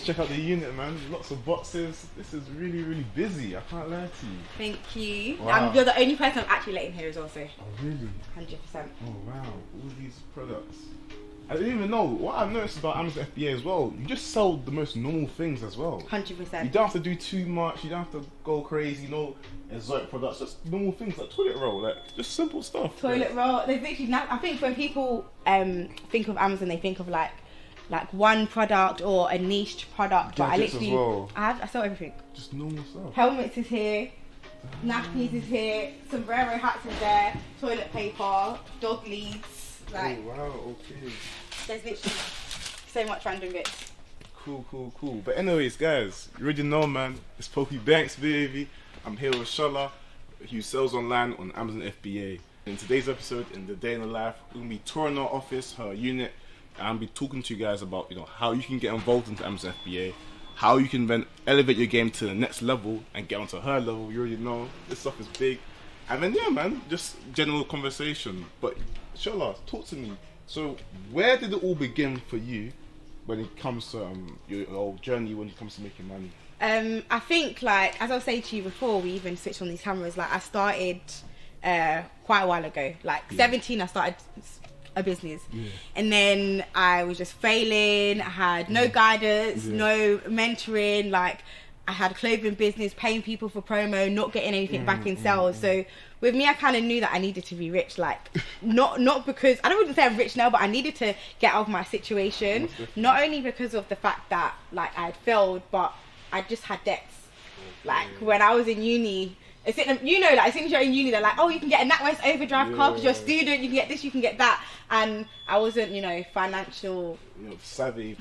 let's check out the unit, man. Lots of boxes. This is really, really busy. I can't lie to you. Thank you. Wow. You're the only person I'm actually letting here as well, so. Oh, really? 100%. Oh, wow. All these products. I didn't even know. What I've noticed about Amazon FBA as well, you just sell the most normal things as well. 100%. You don't have to do too much. You don't have to go crazy. No exotic products. Just normal things like toilet roll. Like, just simple stuff. Toilet roll. There's literally I think when people think of Amazon, they think of like one product or a niche product. But I literally, I sell everything. Just normal stuff. Helmets is here. Nappies is here. Sombrero hats is there. Toilet paper. Dog leads. Like, oh, wow. Okay. There's literally so much random bits. Cool. But anyways, guys, you already know, man. It's Poku Banks, baby. I'm here with Shola, who sells online on Amazon FBA. In today's episode, in the day in the life, we're gonna be touring our office, her unit, and I'll be talking to you guys about, you know, how you can get involved into Amazon FBA, how you can then elevate your game to the next level and get onto her level. You already know this stuff is big. And then, yeah, man, just general conversation. But Shola, talk to me. So, where did it all begin for you when it comes to your journey when it comes to making money? I think, like, as I was saying to you before we even switched on these cameras, like, I started quite a while ago. Like, 17, I started a business. Yeah. And then I was just failing. I had no guidance, no mentoring. Like, I had a clothing business, paying people for promo, not getting anything back in sales. So with me, I kind of knew that I needed to be rich. Like, not because, I don't wouldn't say I'm rich now, but I needed to get out of my situation. Not only because of the fact that, like, I had failed, but I just had debts. Like, when I was in uni, you know, like, as soon as you're in uni, they're like, oh, you can get a NatWest overdrive car because you're a student, you can get this, you can get that. And I wasn't, you know, financially savvy.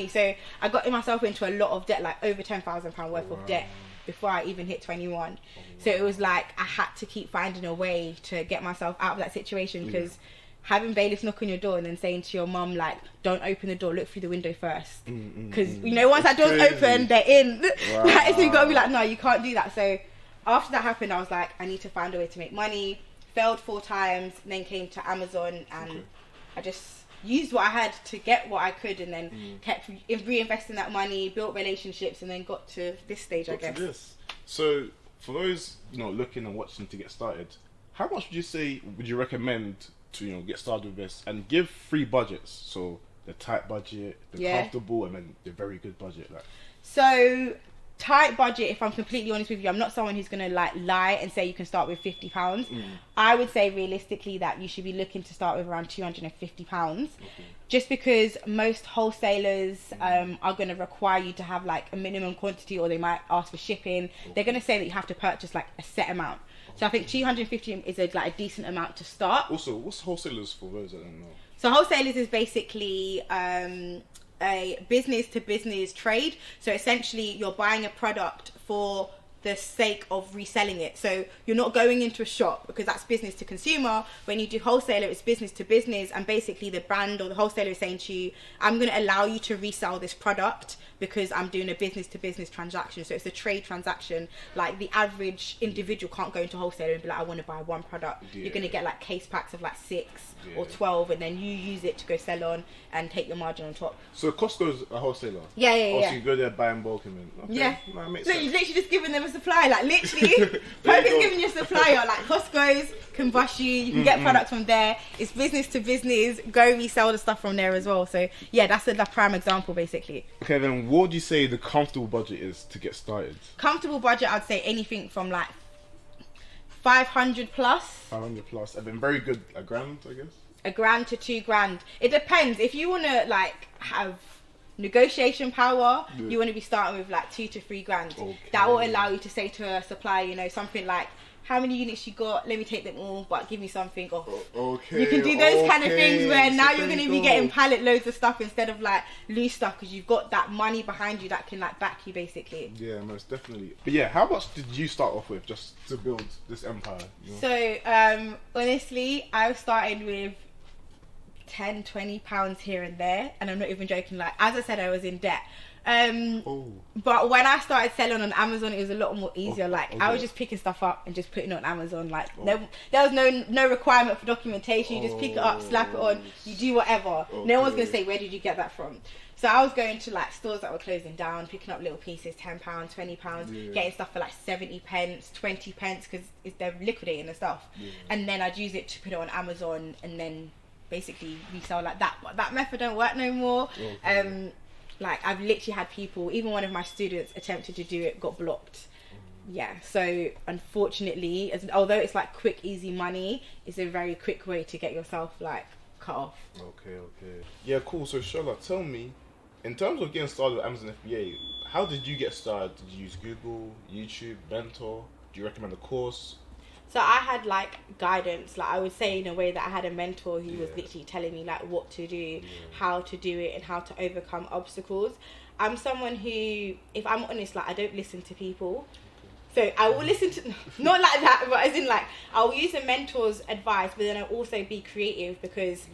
So I got myself into a lot of debt, like over £10,000 worth of debt before I even hit 21. So it was like I had to keep finding a way to get myself out of that situation, because having bailiffs knock on your door and then saying to your mum, like, don't open the door, look through the window first, because you know, once that door's open, they're in. Like, so you gotta be like, no, you can't do that. So after that happened, I was like, I need to find a way to make money. Failed 4 times, then came to Amazon, and I just used what I had to get what I could, and then kept reinvesting that money, built relationships, and then got to this stage, I guess. So for those, you know, looking and watching to get started, how much would you recommend to, you know, get started with this? And give 3 budgets. So the tight budget, the comfortable, and then the very good budget. Like, so tight budget, if I'm completely honest with you, I'm not someone who's gonna like lie and say you can start with £50. I would say realistically that you should be looking to start with around £250, just because most wholesalers are going to require you to have like a minimum quantity, or they might ask for shipping. They're going to say that you have to purchase like a set amount. So I think 250 is a decent amount to start. Also, what's wholesalers for those that don't know? So wholesalers is basically a business to business trade. So essentially you're buying a product for the sake of reselling it. So you're not going into a shop, because that's business to consumer. When you do wholesaler, it's business to business, and basically the brand or the wholesaler is saying to you, I'm going to allow you to resell this product because I'm doing a business to business transaction. So it's a trade transaction. Like, the average individual can't go into wholesaler and be like, I want to buy 1 product. You're going to get like case packs of like 6 or 12, and then you use it to go sell on and take your margin on top. So Costco's a wholesaler? Yeah. So you go there, buy in bulk, and then that makes sense. You're literally just giving them a supply. Like, literally Poku's giving you a supplier. Like, Costco's can bust you can get products from there. It's business to business. Go resell the stuff from there as well. So yeah, that's the prime example basically. Okay, then what would you say the comfortable budget is to get started? Comfortable budget, I'd say anything from like 500 plus. 500 plus, and then very good, £1 grand, I guess. £1 to £2. It depends. If you want to like have negotiation power, you want to be starting with like 2 to 3 grand. That will allow you to say to a supplier, you know, something like, how many units you got? Let me take them all, but give me something off. You can do those kind of things where now you're going to be getting pallet loads of stuff instead of like loose stuff, because you've got that money behind you that can like back you basically. Yeah, most definitely. But yeah, how much did you start off with just to build this empire? You know? So honestly, I started with £10-20 here and there, and I'm not even joking. Like, as I said, I was in debt. Oh. But when I started selling on Amazon, it was a lot more easier. Like, okay. I was just picking stuff up and just putting it on Amazon. Like, there was no requirement for documentation. You just pick it up, slap it on, you do whatever. No one's gonna say, where did you get that from? So I was going to like stores that were closing down, picking up little pieces, £10, £20, getting stuff for like 70 pence, 20 pence, because they're liquidating the stuff. And then I'd use it to put it on Amazon and then basically resell like that. But that method don't work no more. Like, I've literally had people, even one of my students attempted to do it, got blocked. Yeah, so unfortunately, although it's like quick, easy money, it's a very quick way to get yourself like cut off. Okay. Yeah, cool. So Shola, tell me, in terms of getting started with Amazon FBA, how did you get started? Did you use Google, YouTube, mentor? Do you recommend a course? So I had like guidance, like I would say in a way that I had a mentor who was literally telling me like what to do, how to do it, and how to overcome obstacles. I'm someone who, if I'm honest, like I don't listen to people. So I will listen to, not like that, but as in like, I'll use a mentor's advice, but then I'll also be creative, because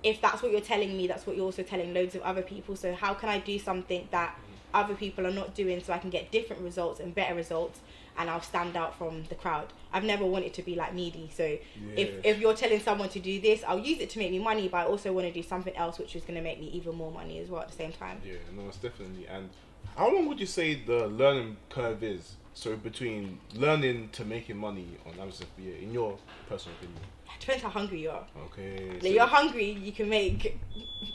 if that's what you're telling me, that's what you're also telling loads of other people. So how can I do something that other people are not doing so I can get different results and better results, and I'll stand out from the crowd? I've never wanted to be like needy. So if you're telling someone to do this, I'll use it to make me money, but I also want to do something else which is going to make me even more money as well at the same time. Yeah, no, it's definitely. And how long would you say the learning curve is? So between learning to making money on Amazon FBA, in your personal opinion? It depends how hungry you are. Okay. Like, you're hungry, you can make,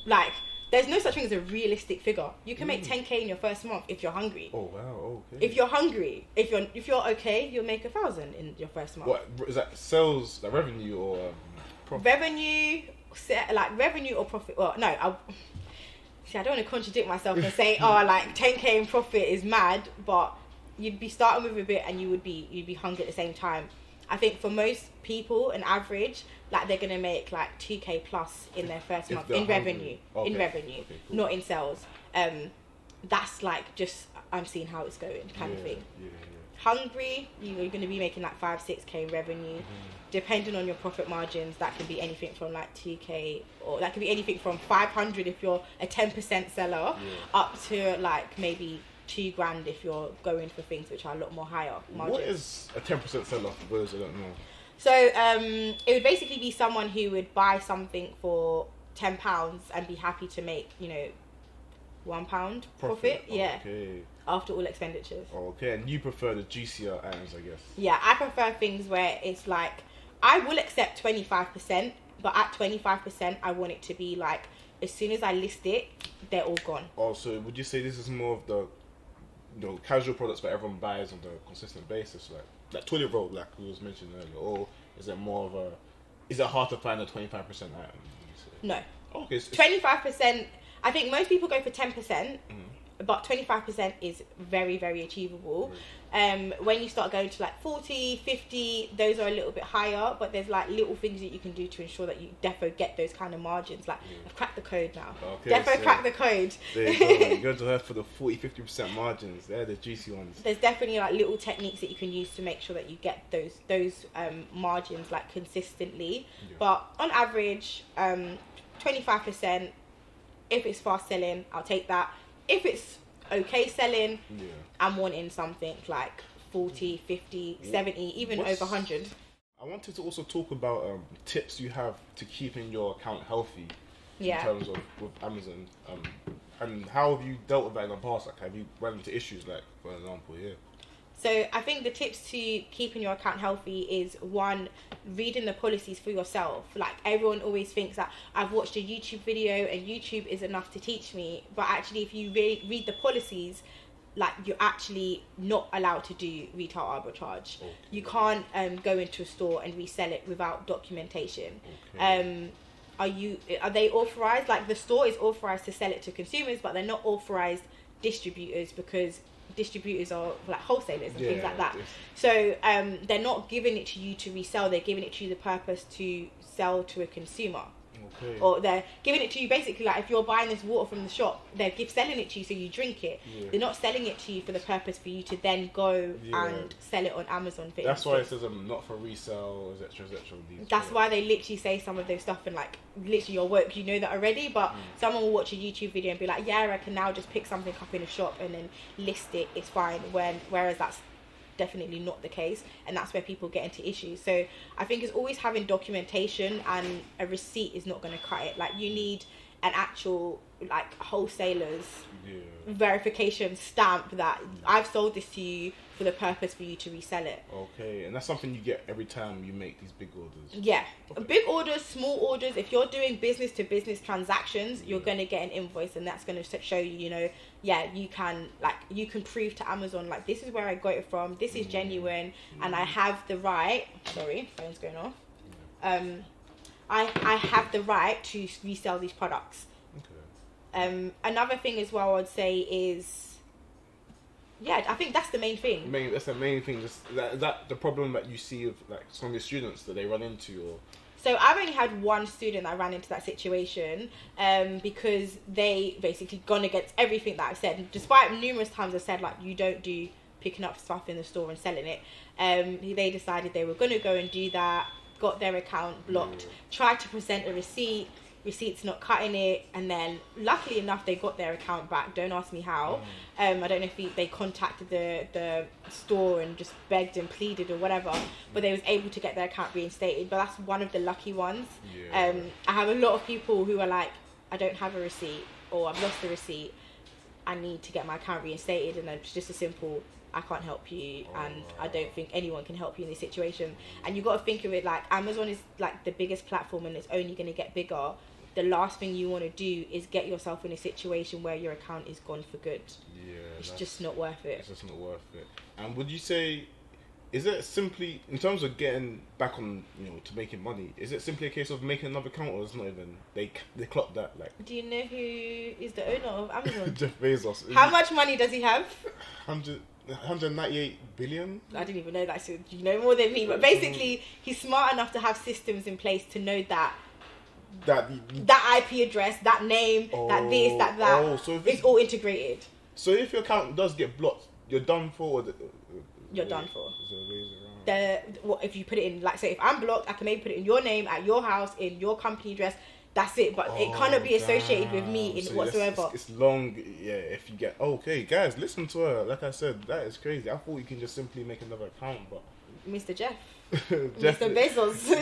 like, there's no such thing as a realistic figure. You can make 10k in your first month if you're hungry. Oh wow, okay. If you're hungry, if you're okay, you'll make 1,000 in your first month. What is that? Sales, like revenue or profit? Revenue or profit? Well, no. I don't want to contradict myself and say, oh, like 10k in profit is mad, but you'd be starting with a bit and you'd be hungry at the same time. I think for most people, an average, like they're gonna make like 2k plus in their first month in revenue, Okay, cool. not in sales. That's like just, I'm seeing how it's going kind of thing. Hungry, you're gonna be making like 5-6k in revenue. Depending on your profit margins, that can be anything from like 2k, or that could be anything from 500 if you're a 10% seller, up to like maybe $2,000 if you're going for things which are a lot more higher margins. What is a 10% sell-off for those who don't know? So it would basically be someone who would buy something for £10 and be happy to make, £1 profit. Yeah. Okay. After all expenditures. Okay, and you prefer the juicier items, I guess. Yeah, I prefer things where it's like, I will accept 25%, but at 25%, I want it to be like, as soon as I list it, they're all gone. Oh, so would you say this is more of the casual products that everyone buys on a consistent basis, like toilet roll, like we was mentioning earlier, or is it more of a? Is it hard to find a 25% item? No. Oh, okay. 25%. I think most people go for 10%, but 25% is very, very achievable. When you start going to like 40, 50, those are a little bit higher, but there's like little things that you can do to ensure that you defo get those kind of margins. Like, I've cracked the code now. Okay, defo cracked the code. There you go. You go to her for the 40-50% margins. They're the juicy ones. There's definitely like little techniques that you can use to make sure that you get those margins like consistently. But on average, 25%. If it's fast selling, I'll take that. If it's okay selling, I'm wanting something like 40, 50, 70, even over 100. I wanted to also talk about tips you have to keeping your account healthy in terms of with Amazon. And how have you dealt with that in the past? Like, have you run into issues, like, for example, So I think the tips to keeping your account healthy is, one, reading the policies for yourself. Like, everyone always thinks that I've watched a YouTube video and YouTube is enough to teach me. But actually, if you read the policies, like, you're actually not allowed to do retail arbitrage. Okay. You can't go into a store and resell it without documentation. Okay. Are they authorized? Like, the store is authorized to sell it to consumers, but they're not authorized distributors, because distributors are like wholesalers and things like that. So they're not giving it to you to resell, they're giving it to you the purpose to sell to a consumer. Okay. Or they're giving it to you basically like if you're buying this water from the shop, they're selling it to you so you drink it. Yeah. They're not selling it to you for the purpose for you to then go and sell it on Amazon. For That's why it says not for resale, etc. That's why they literally say some of those stuff and like literally your work, you know that already, but someone will watch a YouTube video and be like, yeah, I can now just pick something up in a shop and then list it, it's fine. Whereas that's definitely not the case, and that's where people get into issues. So I think it's always having documentation, and a receipt is not going to cut it. Like you need an actual like wholesaler's verification stamp that I've sold this to you for the purpose for you to resell it. Okay, and that's something you get every time you make these big orders. Yeah, big orders, small orders. If you're doing business to business transactions, you're going to get an invoice, and that's going to show you, you know, you can prove to Amazon like this is where I got it from. This is genuine, and I have the right. Sorry, phone's going off. I have the right to resell these products. Okay. Another thing as well I'd say is, I think that's the main thing. That's the main thing. Just that the problem that you see with like some of your students that they run into, or. So I've only had one student that ran into that situation because they basically gone against everything that I've said. Despite numerous times I've said like you don't do picking up stuff in the store and selling it. They decided they were going to go and do that. Got their account blocked. Tried to present a receipt. Receipt's not cutting it, and then luckily enough they got their account back. Don't ask me how. I don't know if they contacted the store and just begged and pleaded or whatever, but they was able to get their account reinstated. But that's one of the lucky ones. I have a lot of people who are like, I don't have a receipt, or I've lost the receipt, I need to get my account reinstated, and it's just a simple, I can't help you, and I don't think anyone can help you in this situation. And you got to think of it like Amazon is like the biggest platform, and it's only going to get bigger. The last thing you want to do is get yourself in a situation where your account is gone for good. It's just not worth it. It's just not worth it. And would you say, is it simply, in terms of getting back on, you know, to making money, is it simply a case of making another account, or is it not even, they clock that, like... Do you know who is the owner of Amazon? Jeff Bezos. How much money does he have? 198 billion? I didn't even know that, so you know more than me. But basically, he's smart enough to have systems in place to know that that IP address, that name, that this, that. So it's all integrated. So if your account does get blocked, you're done for? You're done for. Is there ways around? If you put it in, like, say, if I'm blocked, I can maybe put it in your name, at your house, in your company address. That's it, but it cannot be associated with me in whatsoever. It's long, if you get... Okay, guys, listen to her. Like I said, that is crazy. I thought you can just simply make another account, but... Mr. Jeff. Jeff Mr. Bezos.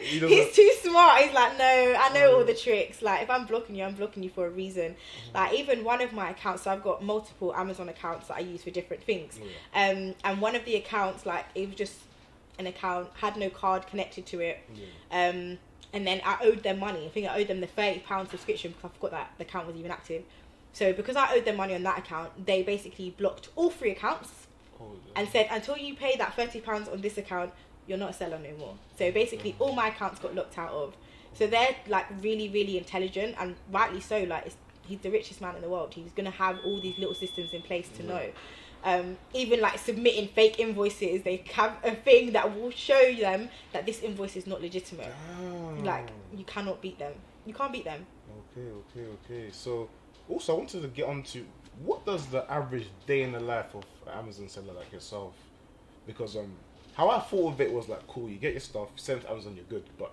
He's too smart. He's like, no, I know all the tricks. Like, if I'm blocking you for a reason. Like, even one of my accounts, so I've got multiple Amazon accounts that I use for different things. And one of the accounts, like, it was just an account, had no card connected to it. And then I owed them money. I think I owed them the £30 subscription because I forgot that the account was even active. So because I owed them money on that account, they basically blocked all 3 accounts and said, until you pay that £30 on this account, you're not a seller no more. So basically all my accounts got locked out of. So they're like really, really intelligent, and rightly so. Like, he's the richest man in the world. He's going to have all these little systems in place to know. Even like submitting fake invoices, they have a thing that will show them that this invoice is not legitimate. Like, you cannot beat them. You can't beat them. Okay. So also I wanted to get on to, what does the average day in the life of an Amazon seller like yourself, because how I thought of it was like, cool, you get your stuff, you send it to Amazon, you're good. But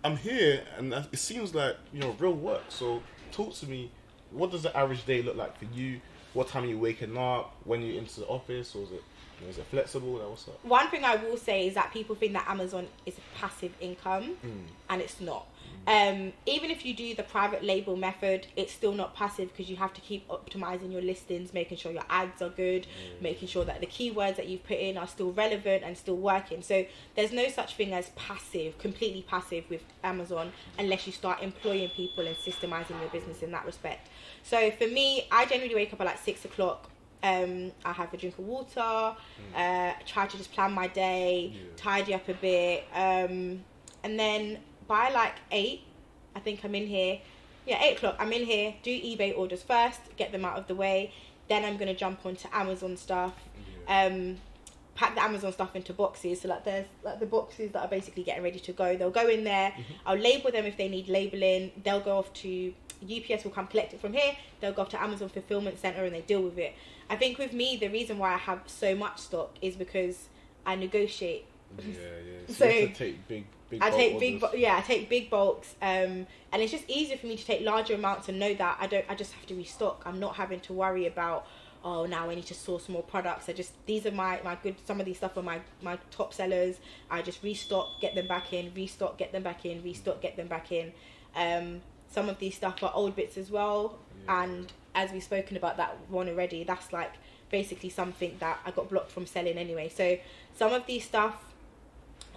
I'm here and it seems like, you know, real work. So talk to me, what does the average day look like for you? What time are you waking up? When you're into the office? Or is it flexible? Like, what's up? One thing I will say is that people think that Amazon is a passive income, and it's not. Even if you do the private label method, it's still not passive, because you have to keep optimizing your listings, making sure your ads are good, making sure that the keywords that you've put in are still relevant and still working. So there's no such thing as passive, completely passive with Amazon, unless you start employing people and systemizing your business in that respect. So for me, I generally wake up at like 6 o'clock. I have a drink of water, try to just plan my day, tidy up a bit, and then by like 8, I think I'm in here. 8 o'clock, I'm in here, do eBay orders first, get them out of the way. Then I'm going to jump onto Amazon stuff, pack the Amazon stuff into boxes. So like there's like the boxes that are basically getting ready to go. They'll go in there. I'll label them if they need labeling. They'll go off to UPS, will come collect it from here. They'll go off to Amazon fulfillment center and they deal with it. I think with me, the reason why I have so much stock is because I negotiate. So you have to take big I take big bulks, and it's just easier for me to take larger amounts and know that I just have to restock. I'm not having to worry about, oh, now I need to source more products. These are my good, some of these stuff are my top sellers. I just restock, get them back in, restock, get them back in, restock, get them back in. Some of these stuff are old bits as well, and as we've spoken about that one already, that's like basically something that I got blocked from selling anyway. So some of these stuff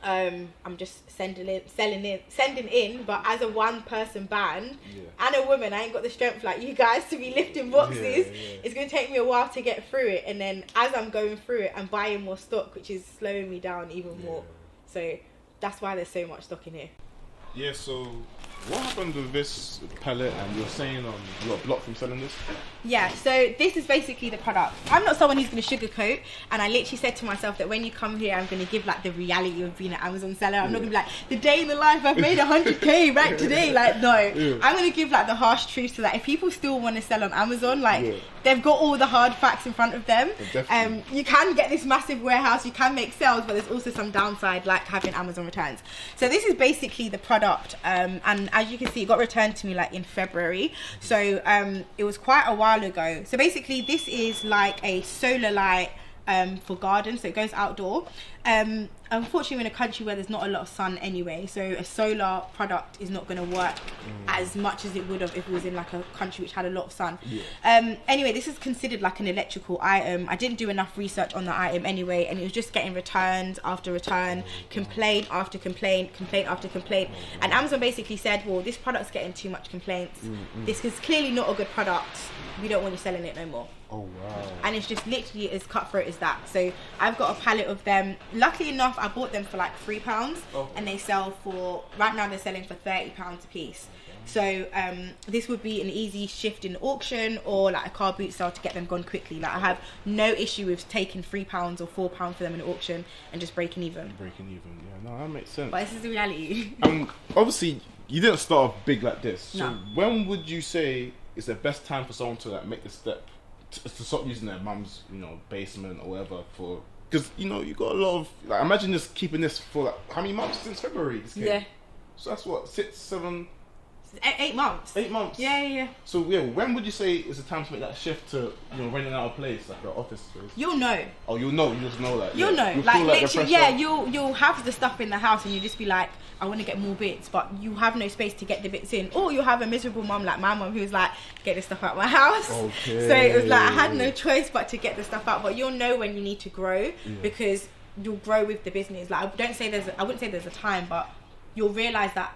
I'm just sending in, but as a one person band and a woman, I ain't got the strength like you guys to be lifting boxes. It's going to take me a while to get through it, and then as I'm going through it, I'm buying more stock, which is slowing me down even more. So that's why there's so much stock in here. So what happened with this palette, and you're saying you got blocked from selling this? So this is basically the product. I'm not someone who's going to sugarcoat, and I literally said to myself that when you come here, I'm going to give like the reality of being an Amazon seller. I'm not going to be like, the day in the life I've made 100k right today. Like, no, I'm going to give like the harsh truth, so that if people still want to sell on Amazon, like they've got all the hard facts in front of them. You can get this massive warehouse, you can make sales, but there's also some downside, like having Amazon returns. So this is basically the product, and as you can see, it got returned to me like in February. So it was quite a while ago. So basically this is like a solar light for garden, so it goes outdoor. Unfortunately, we're in a country where there's not a lot of sun anyway, so a solar product is not going to work as much as it would have if it was in like a country which had a lot of sun. Anyway, this is considered like an electrical item. I didn't do enough research on the item anyway, and it was just getting returns after return, complaint after complaint, complaint after complaint, and Amazon basically said, well, this product's getting too much complaints. This is clearly not a good product. We don't want you selling it no more. Oh wow. And it's just literally as cutthroat as that. So I've got a pallet of them. Luckily enough, I bought them for like £3, and they sell for, right now they're selling for £30 a piece. So this would be an easy shift in auction or like a car boot sale to get them gone quickly. Like I have no issue with taking £3 or £4 for them in auction and just breaking even. No, that makes sense. But this is the reality. Obviously you didn't start off big like this. So No. when would you say is the best time for someone to like make the step to stop using their mum's, basement or whatever for? Because you got a lot of like. Imagine just keeping this for like how many months since February? This came? Yeah. So that's what 6, 7, 8 months. 8 months. Yeah. So when would you say is the time to make that shift to renting out a place like your office space? You'll know. Oh, you'll know. You just know that. You'll know. You'll Like feel literally, you'll have the stuff in the house and you just be like, I want to get more bits, but you have no space to get the bits in. Or you'll have a miserable mum like my mum who's like, get this stuff out of my house. Okay. So it was like I had no choice but to get the stuff out. But you'll know when you need to grow because you'll grow with the business. Like I wouldn't say there's a time, but you'll realise that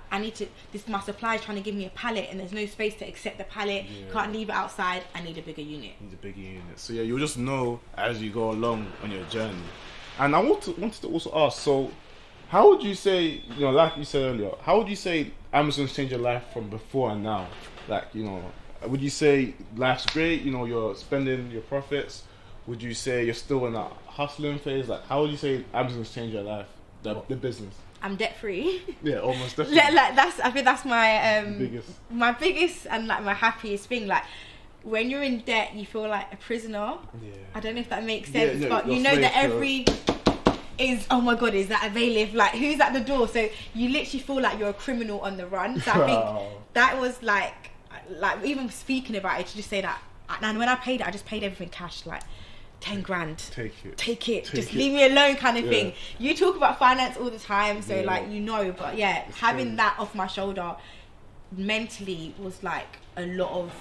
my supply is trying to give me a pallet and there's no space to accept the pallet. Can't leave it outside. I need a bigger unit. So you'll just know as you go along on your journey. And I wanted to also ask, so how would you say, like you said earlier, how would you say Amazon's changed your life from before and now? Like, would you say life's great, you're spending your profits? Would you say you're still in that hustling phase? Like, how would you say Amazon's changed your life, the business? I'm debt free. Yeah, almost definitely. I think that's my biggest and like my happiest thing. Like when you're in debt, you feel like a prisoner. Yeah. I don't know if that makes sense, Yeah, but you know that every is, oh my god, is that a bailiff? Like who's at the door? So you literally feel like you're a criminal on the run. So I think that was like even speaking about it, to just say that. And when I paid it, I just paid everything cash, like 10 grand. Take it. Just leave me alone, kind of thing. You talk about finance all the time, so but having that off my shoulder mentally was like a lot of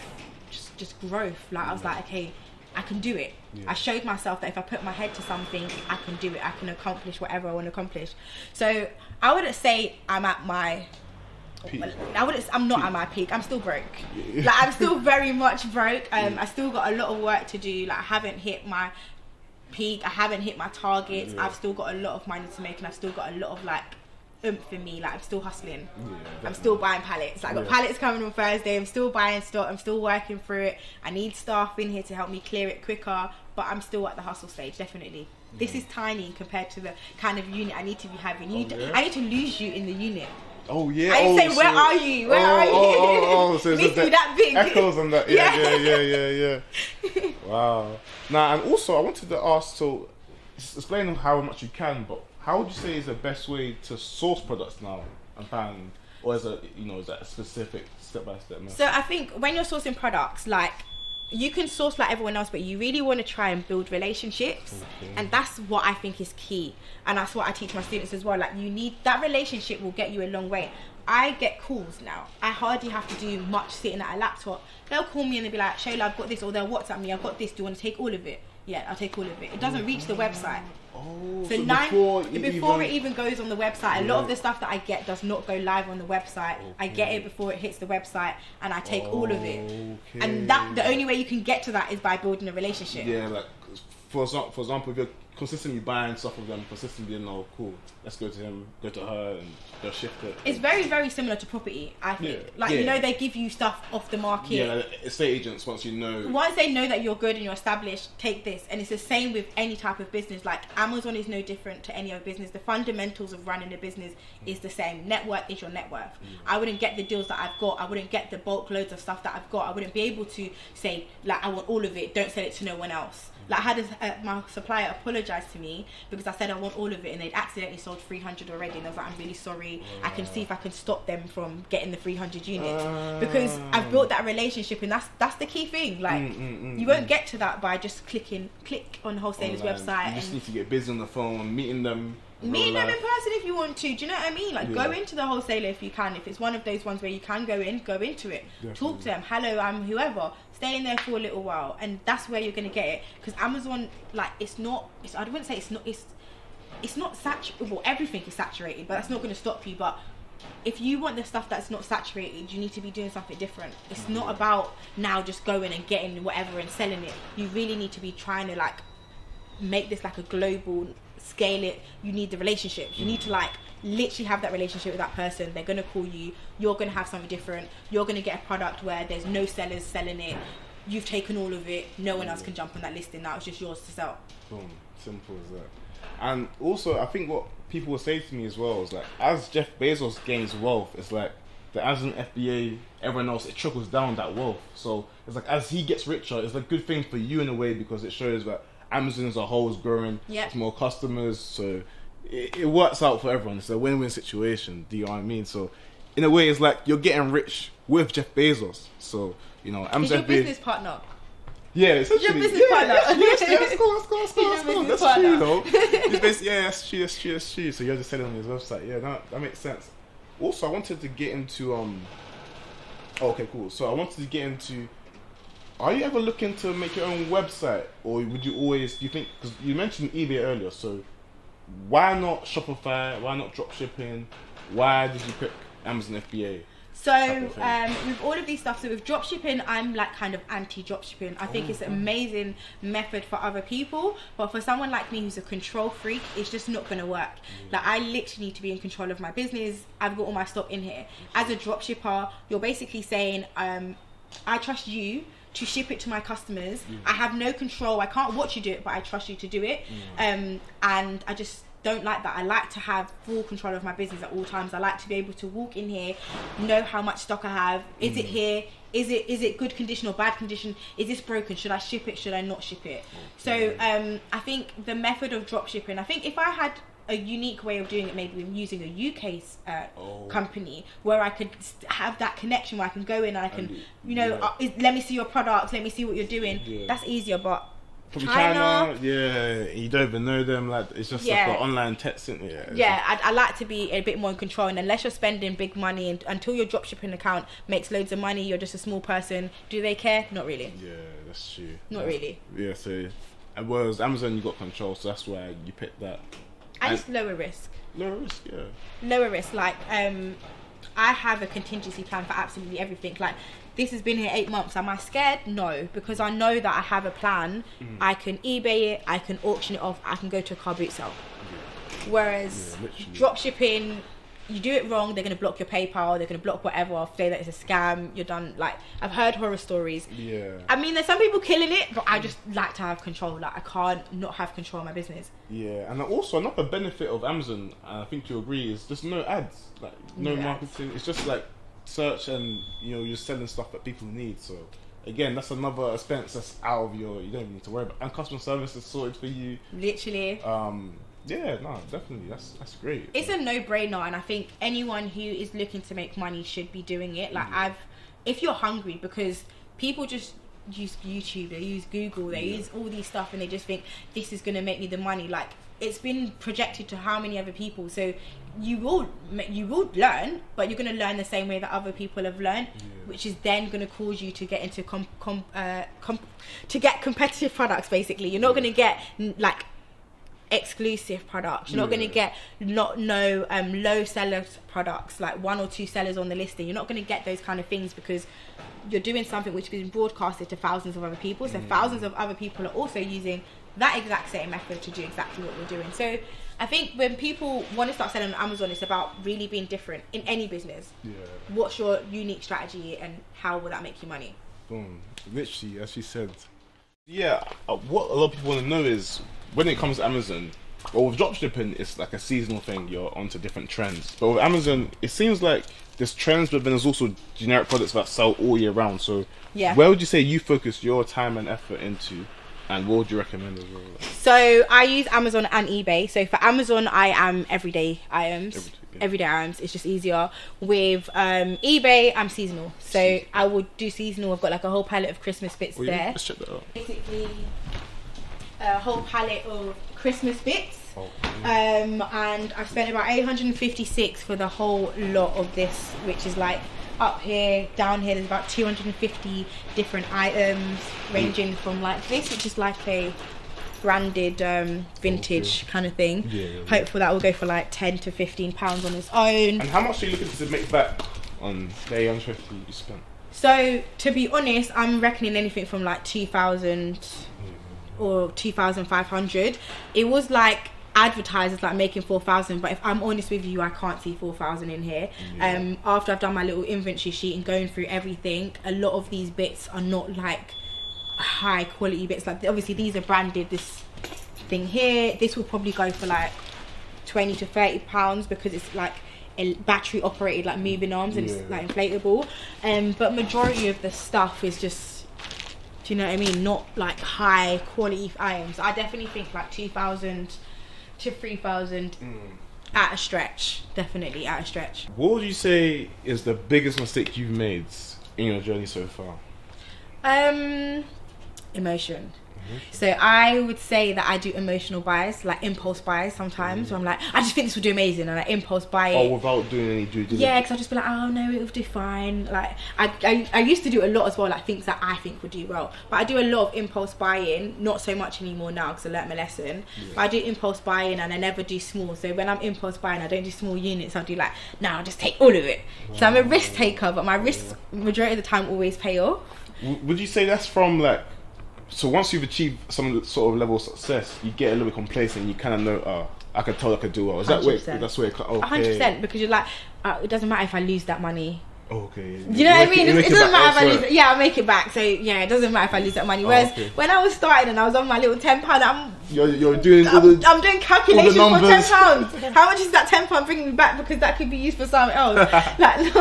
just growth. Like I was like, okay, I can do it. I showed myself that if I put my head to something, I can do it. I can accomplish whatever I want to accomplish. So I wouldn't say I'm at my peak. I'm not at my peak. I'm still broke. Like I'm still very much broke. I still got a lot of work to do. Like I haven't hit my peak. I haven't hit my targets. I've still got a lot of money to make, and I've still got a lot of like oomph in me. Like I'm still hustling. I'm still buying pallets. Like I've got pallets coming on Thursday. I'm still buying stock. I'm still working through it. I need staff in here to help me clear it quicker, but I'm still at the hustle stage, definitely. This is tiny compared to the kind of unit I need to be having. Yeah? I need to lose you in the unit. Oh yeah. I say, where are you? Where are you? So it needs to be that big. Echoes on that. Yeah. Wow. Now, and also I wanted to ask. So, explain how much you can, but how would you say is the best way to source products now and find, or is that a specific step by step? So I think when you're sourcing products, like, you can source like everyone else, but you really want to try and build relationships. And that's what I think is key, and that's what I teach my students as well. Like, you need that relationship will get you a long way. I get calls now. I hardly have to do much sitting at a laptop. They'll call me and they'll be like, Shola, I've got this, or they'll WhatsApp me, I've got this, do you want to take all of it? Yeah, I'll take all of it. It doesn't reach the website. So before it even goes on the website, a lot of the stuff that I get does not go live on the website. I get it before it hits the website, and I take all of it. And that the only way you can get to that is by building a relationship. Yeah, like for example, if you're consistently buying stuff from them, consistently, cool, let's go to him, go to her, and they'll shift it. It's very, very similar to property, I think. They give you stuff off the market. Yeah, like estate agents, once they know that you're good and you're established, take this. And it's the same with any type of business. Like, Amazon is no different to any other business. The fundamentals of running a business is the same. Net worth is your net worth. I wouldn't get the deals that I've got. I wouldn't get the bulk loads of stuff that I've got. I wouldn't be able to say, like, I want all of it, don't sell it to no one else. Like, I had my supplier apologise to me because I said I want all of it, and they'd accidentally sold 300 already, and I was like, I'm really sorry. I can see if I can stop them from getting the 300 units because I've built that relationship, and that's the key thing. Like, you won't get to that by just click on the wholesaler's website. You just need to get busy on the phone, meeting them in person if you want to. Do you know what I mean? Like, go into the wholesaler if you can. If it's one of those ones where you can go into it. Definitely. Talk to them. Hello, I'm whoever. Stay in there for a little while, and that's where you're gonna get it. Because Amazon, like, I wouldn't say it's not saturated. Well, everything is saturated, but that's not gonna stop you. But if you want the stuff that's not saturated, you need to be doing something different. It's not about now just going and getting whatever and selling it. You really need to be trying to, like, make this like a global, scale it. You need the relationships. You need to, like, literally have that relationship with that person. They're gonna call you. You're gonna have something different. You're gonna get a product where there's no sellers selling it. You've taken all of it. No one else can jump on that listing. Now it's just yours to sell. Boom. Simple as that. And also, I think what people will say to me as well is, like, as Jeff Bezos gains wealth, it's like the Amazon FBA, everyone else, it trickles down that wealth. So it's like, as he gets richer, it's a good thing for you in a way, because it shows that Amazon as a whole is growing. It's more customers, so it works out for everyone. It's a win-win situation. Do you know what I mean? So in a way, it's like you're getting rich with Jeff Bezos. So, Amazon. He's your business partner. Yeah, essentially. Your business partner. Let's go. That's true, though. That's true. So you're just selling on his website. Yeah, that makes sense. Also, I wanted to get into okay, cool. So I wanted to get into. Are you ever looking to make your own website, or would you always? Do you think? Because you mentioned eBay earlier, so why not Shopify? Why not dropshipping? Why did you pick Amazon FBA? So with all of these stuff, so with dropshipping, I'm like kind of anti-dropshipping. I think it's an amazing method for other people, but for someone like me who's a control freak, it's just not going to work. Like, I literally need to be in control of my business. I've got all my stock in here. As a dropshipper, you're basically saying, I trust you to ship it to my customers. I have no control. I can't watch you do it, but I trust you to do it. And I just don't like that. I like to have full control of my business at all times. I like to be able to walk in here, know how much stock I have. Is it here? Is it good condition or bad condition? Is this broken? Should I ship it? Should I not ship it? So I think the method of drop shipping, I think if I had a unique way of doing it, maybe using a UK company where I could have that connection, where I can go in and I can, let me see your products, let me see what you're doing. That's easier, but from China, you don't even know them. Like, it's just like an online text, isn't it? I like to be a bit more in control, and unless you're spending big money, and until your dropshipping account makes loads of money, you're just a small person. Do they care? Not really. Yeah, that's true. Not really. Yeah, so whereas Amazon, you got control, so that's why you picked that. And it's lower risk. Lower risk, yeah. Lower risk. Like, I have a contingency plan for absolutely everything. Like, this has been here 8 months. Am I scared? No, because I know that I have a plan. I can eBay it, I can auction it off, I can go to a car boot sale. Whereas drop shipping, you do it wrong, they're going to block your PayPal, they're going to block whatever, say that it's a scam, you're done. Like, I've heard horror stories. Yeah. I mean, there's some people killing it, but I just like to have control. Like, I can't not have control of my business. Yeah, and also another benefit of Amazon, and I think you agree, is just no ads, like no marketing. It's just like search, and you know, you're selling stuff that people need. So again, that's another expense that's out of your. You don't even need to worry about, and customer service is sorted for you. Literally. Yeah, no, definitely, that's great. It's a no-brainer, and I think anyone who is looking to make money should be doing it. Like, if you're hungry, because people just use YouTube, they use Google, they use all these stuff, and they just think this is going to make me the money. Like, it's been projected to how many other people, so you will learn, but you're going to learn the same way that other people have learned, which is then going to cause you to get into to get competitive products. Basically, you're not going to get like exclusive products. You're not going to get low seller products, like 1 or 2 sellers on the listing. You're not going to get those kind of things, because you're doing something which has been broadcasted to thousands of other people. So thousands of other people are also using that exact same method to do exactly what you're doing. So I think when people want to start selling on Amazon, it's about really being different in any business. What's your unique strategy, and how will that make you money? Boom. Literally, as you said. Yeah, what a lot of people want to know is, when it comes to Amazon, or with dropshipping, it's like a seasonal thing. You're onto different trends. But with Amazon, it seems like there's trends, but then there's also generic products that sell all year round. So where would you say you focus your time and effort into, and what would you recommend as well? So I use Amazon and eBay. So for Amazon, I am everyday items. Everyday items, it's just easier. With eBay, I'm seasonal, so I would do seasonal. I've got like a whole palette of Christmas bits there. Let's check that out. Basically, a whole palette of Christmas bits. And I've spent about 856 for the whole lot of this, which is like up here, down here. There's about 250 different items, ranging from like this, which is like a branded vintage kind of thing. Hopefully that will go for like £10 to £15 on its own. And how much are you looking to make back on the 850 you spent? So to be honest, I'm reckoning anything from like 2,000 or 2,500. It was like advertisers like making 4,000, but if I'm honest with you, I can't see 4,000 in here. After I've done my little inventory sheet and going through everything, a lot of these bits are not like high quality bits. Like, obviously these are branded. This thing here, this will probably go for like 20 to 30 pounds, because it's like a battery operated like moving arms, and it's like inflatable. But majority of the stuff is just, do you know what I mean, not like high quality items. I definitely think like 2,000 to 3,000 at a stretch. Definitely at a stretch. What would you say is the biggest mistake you've made in your journey so far? Emotion. So I would say that I do emotional buys, like impulse buys sometimes. So I'm like, I just think this would do amazing, and I impulse buy it. Oh, without doing any due diligence? Yeah, because I'll just be like, oh no, it will do fine. Like, I used to do a lot as well, like things that I think would do well. But I do a lot of impulse buying, not so much anymore now because I learnt my lesson. But I do impulse buying, and I never do small. So when I'm impulse buying, I don't do small units. I'll do like, nah, I'll just take all of it. So I'm a risk taker, but my risks majority of the time always pay off. Would you say that's from like, so once you've achieved some sort of level of success, you get a little bit complacent, and you kind of know, oh, I could tell I could do well. Is 100%. That way? That's where. Okay. 100%, because you're like, it doesn't matter if I lose that money. Okay. Do you know what I mean? It doesn't matter if I lose it. Yeah, I'll make it back. So yeah, it doesn't matter if I lose that money. Whereas when I was starting and I was on my little £10, you're doing all the, I'm doing calculations for £10. How much is that £10 bringing me back? Because that could be used for something else. Like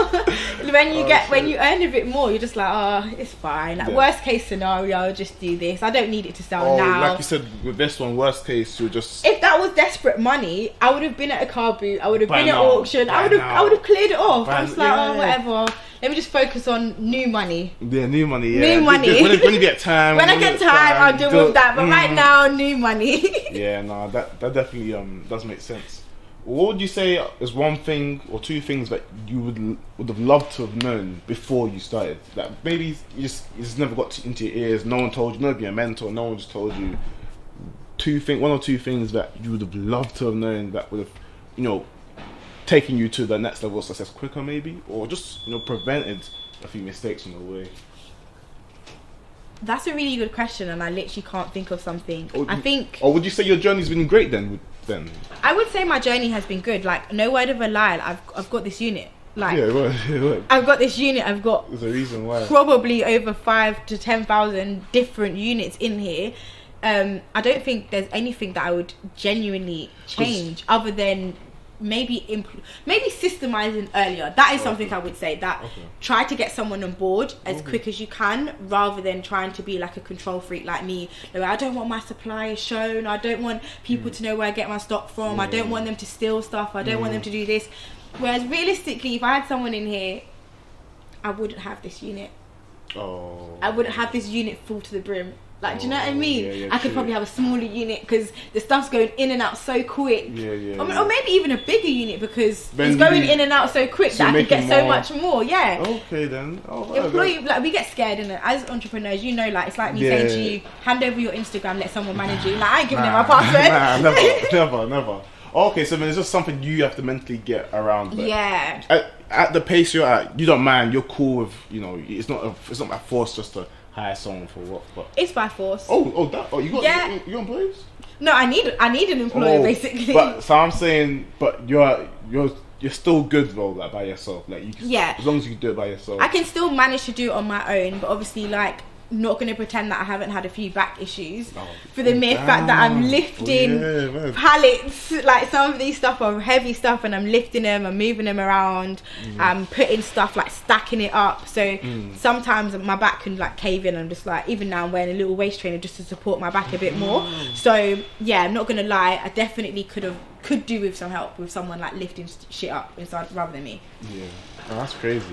when you earn a bit more, you're just like, oh, it's fine. Like worst case scenario, I'll just do this. I don't need it to sell now. Like you said, with this one, worst case, you'll just. If that was desperate money, I would have been at a car boot. I would have been at auction. I would have cleared it off. I was like, oh, whatever. Let me just focus on new money. Yeah, new money. Yeah, new money. When you get time. When I get time, I'll deal with that. But right now, new money. Yeah, no, that definitely does make sense. What would you say is one thing or two things that you would have loved to have known before you started? That maybe you just never got into your ears. No one told you. Nobody a mentor. No one just told you. One or two things that you would have loved to have known that would have, taking you to the next level of success quicker, maybe, or just prevented a few mistakes on the way. That's a really good question, and I literally can't think of something. Or would you say your journey's been great then? then I would say my journey has been good. Like, no word of a lie, I've got this unit. Like, yeah, it worked. I've got this unit. I've got There's a reason why. probably over 5,000 to 10,000 different units in here. I don't think there's anything that I would genuinely change other than maybe systemizing earlier. That is something I would say, that try to get someone on board as quick as you can, rather than trying to be like a control freak like me. Like, I don't want my suppliers shown. I don't want people to know where I get my stock from. I don't want them to steal stuff. I don't want them to do this. Whereas realistically, if I had someone in here, I wouldn't have this unit. I wouldn't have this unit full to the brim. Like, do you know what I mean? Yeah, I could probably have a smaller unit because the stuff's going in and out so quick. Or maybe even a bigger unit because it's going in and out so quick that I could get so much more. Yeah. Okay then. Like, we get scared, innit? As entrepreneurs, you know, like, it's like me saying to you, hand over your Instagram, let someone manage you. Like, I ain't giving them my password. Never. Okay, so then it's just something you have to mentally get around. Yeah. At the pace you're at, you don't mind. You're cool with, you know, it's not by force just to hire someone for what. But it's by force. You got employees? No, I need an employer basically. But so I'm saying, but you're still good though, like by yourself. Like, you can, as long as you can do it by yourself. I can still manage to do it on my own, but obviously, like, not going to pretend that I haven't had a few back issues for the mere fact that I'm lifting pallets. Like, some of these stuff are heavy stuff and I'm lifting them, I'm moving them around, I'm putting stuff, like, stacking it up. So sometimes my back can, like, cave in. I'm just like, even now I'm wearing a little waist trainer just to support my back a bit more. So yeah, I'm not going to lie, I definitely could do with some help with someone, like, lifting shit up inside rather than me. That's crazy.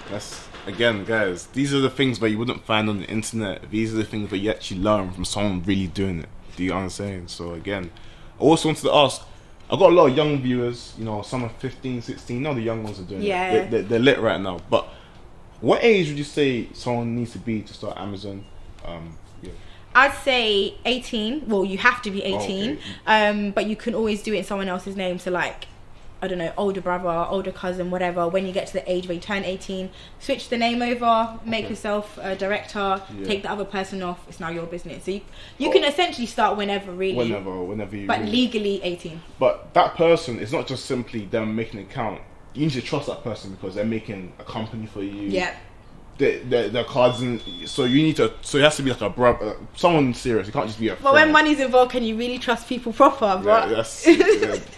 That's, again, guys, these are the things that you wouldn't find on the internet. These are the things that you actually learn from someone really doing it. Do you understand? So again, I also wanted to ask, I've got a lot of young viewers, you know, some are 15, 16, now the young ones are doing it. They're lit right now. But what age would you say someone needs to be to start Amazon? I'd say 18. Well, you have to be 18. But you can always do it in someone else's name. So, like, I don't know, older brother, older cousin, whatever. When you get to the age where you turn 18, switch the name over, make yourself a director, take the other person off. It's now your business. So you can essentially start whenever, really. Whenever you. But legally 18. But that person, it's not just simply them making an account. You need to trust that person because they're making a company for you. Yeah. Their cards, and so you need to. So it has to be like a brother, someone serious. You can't just be a friend. But when money's involved, can you really trust people proper?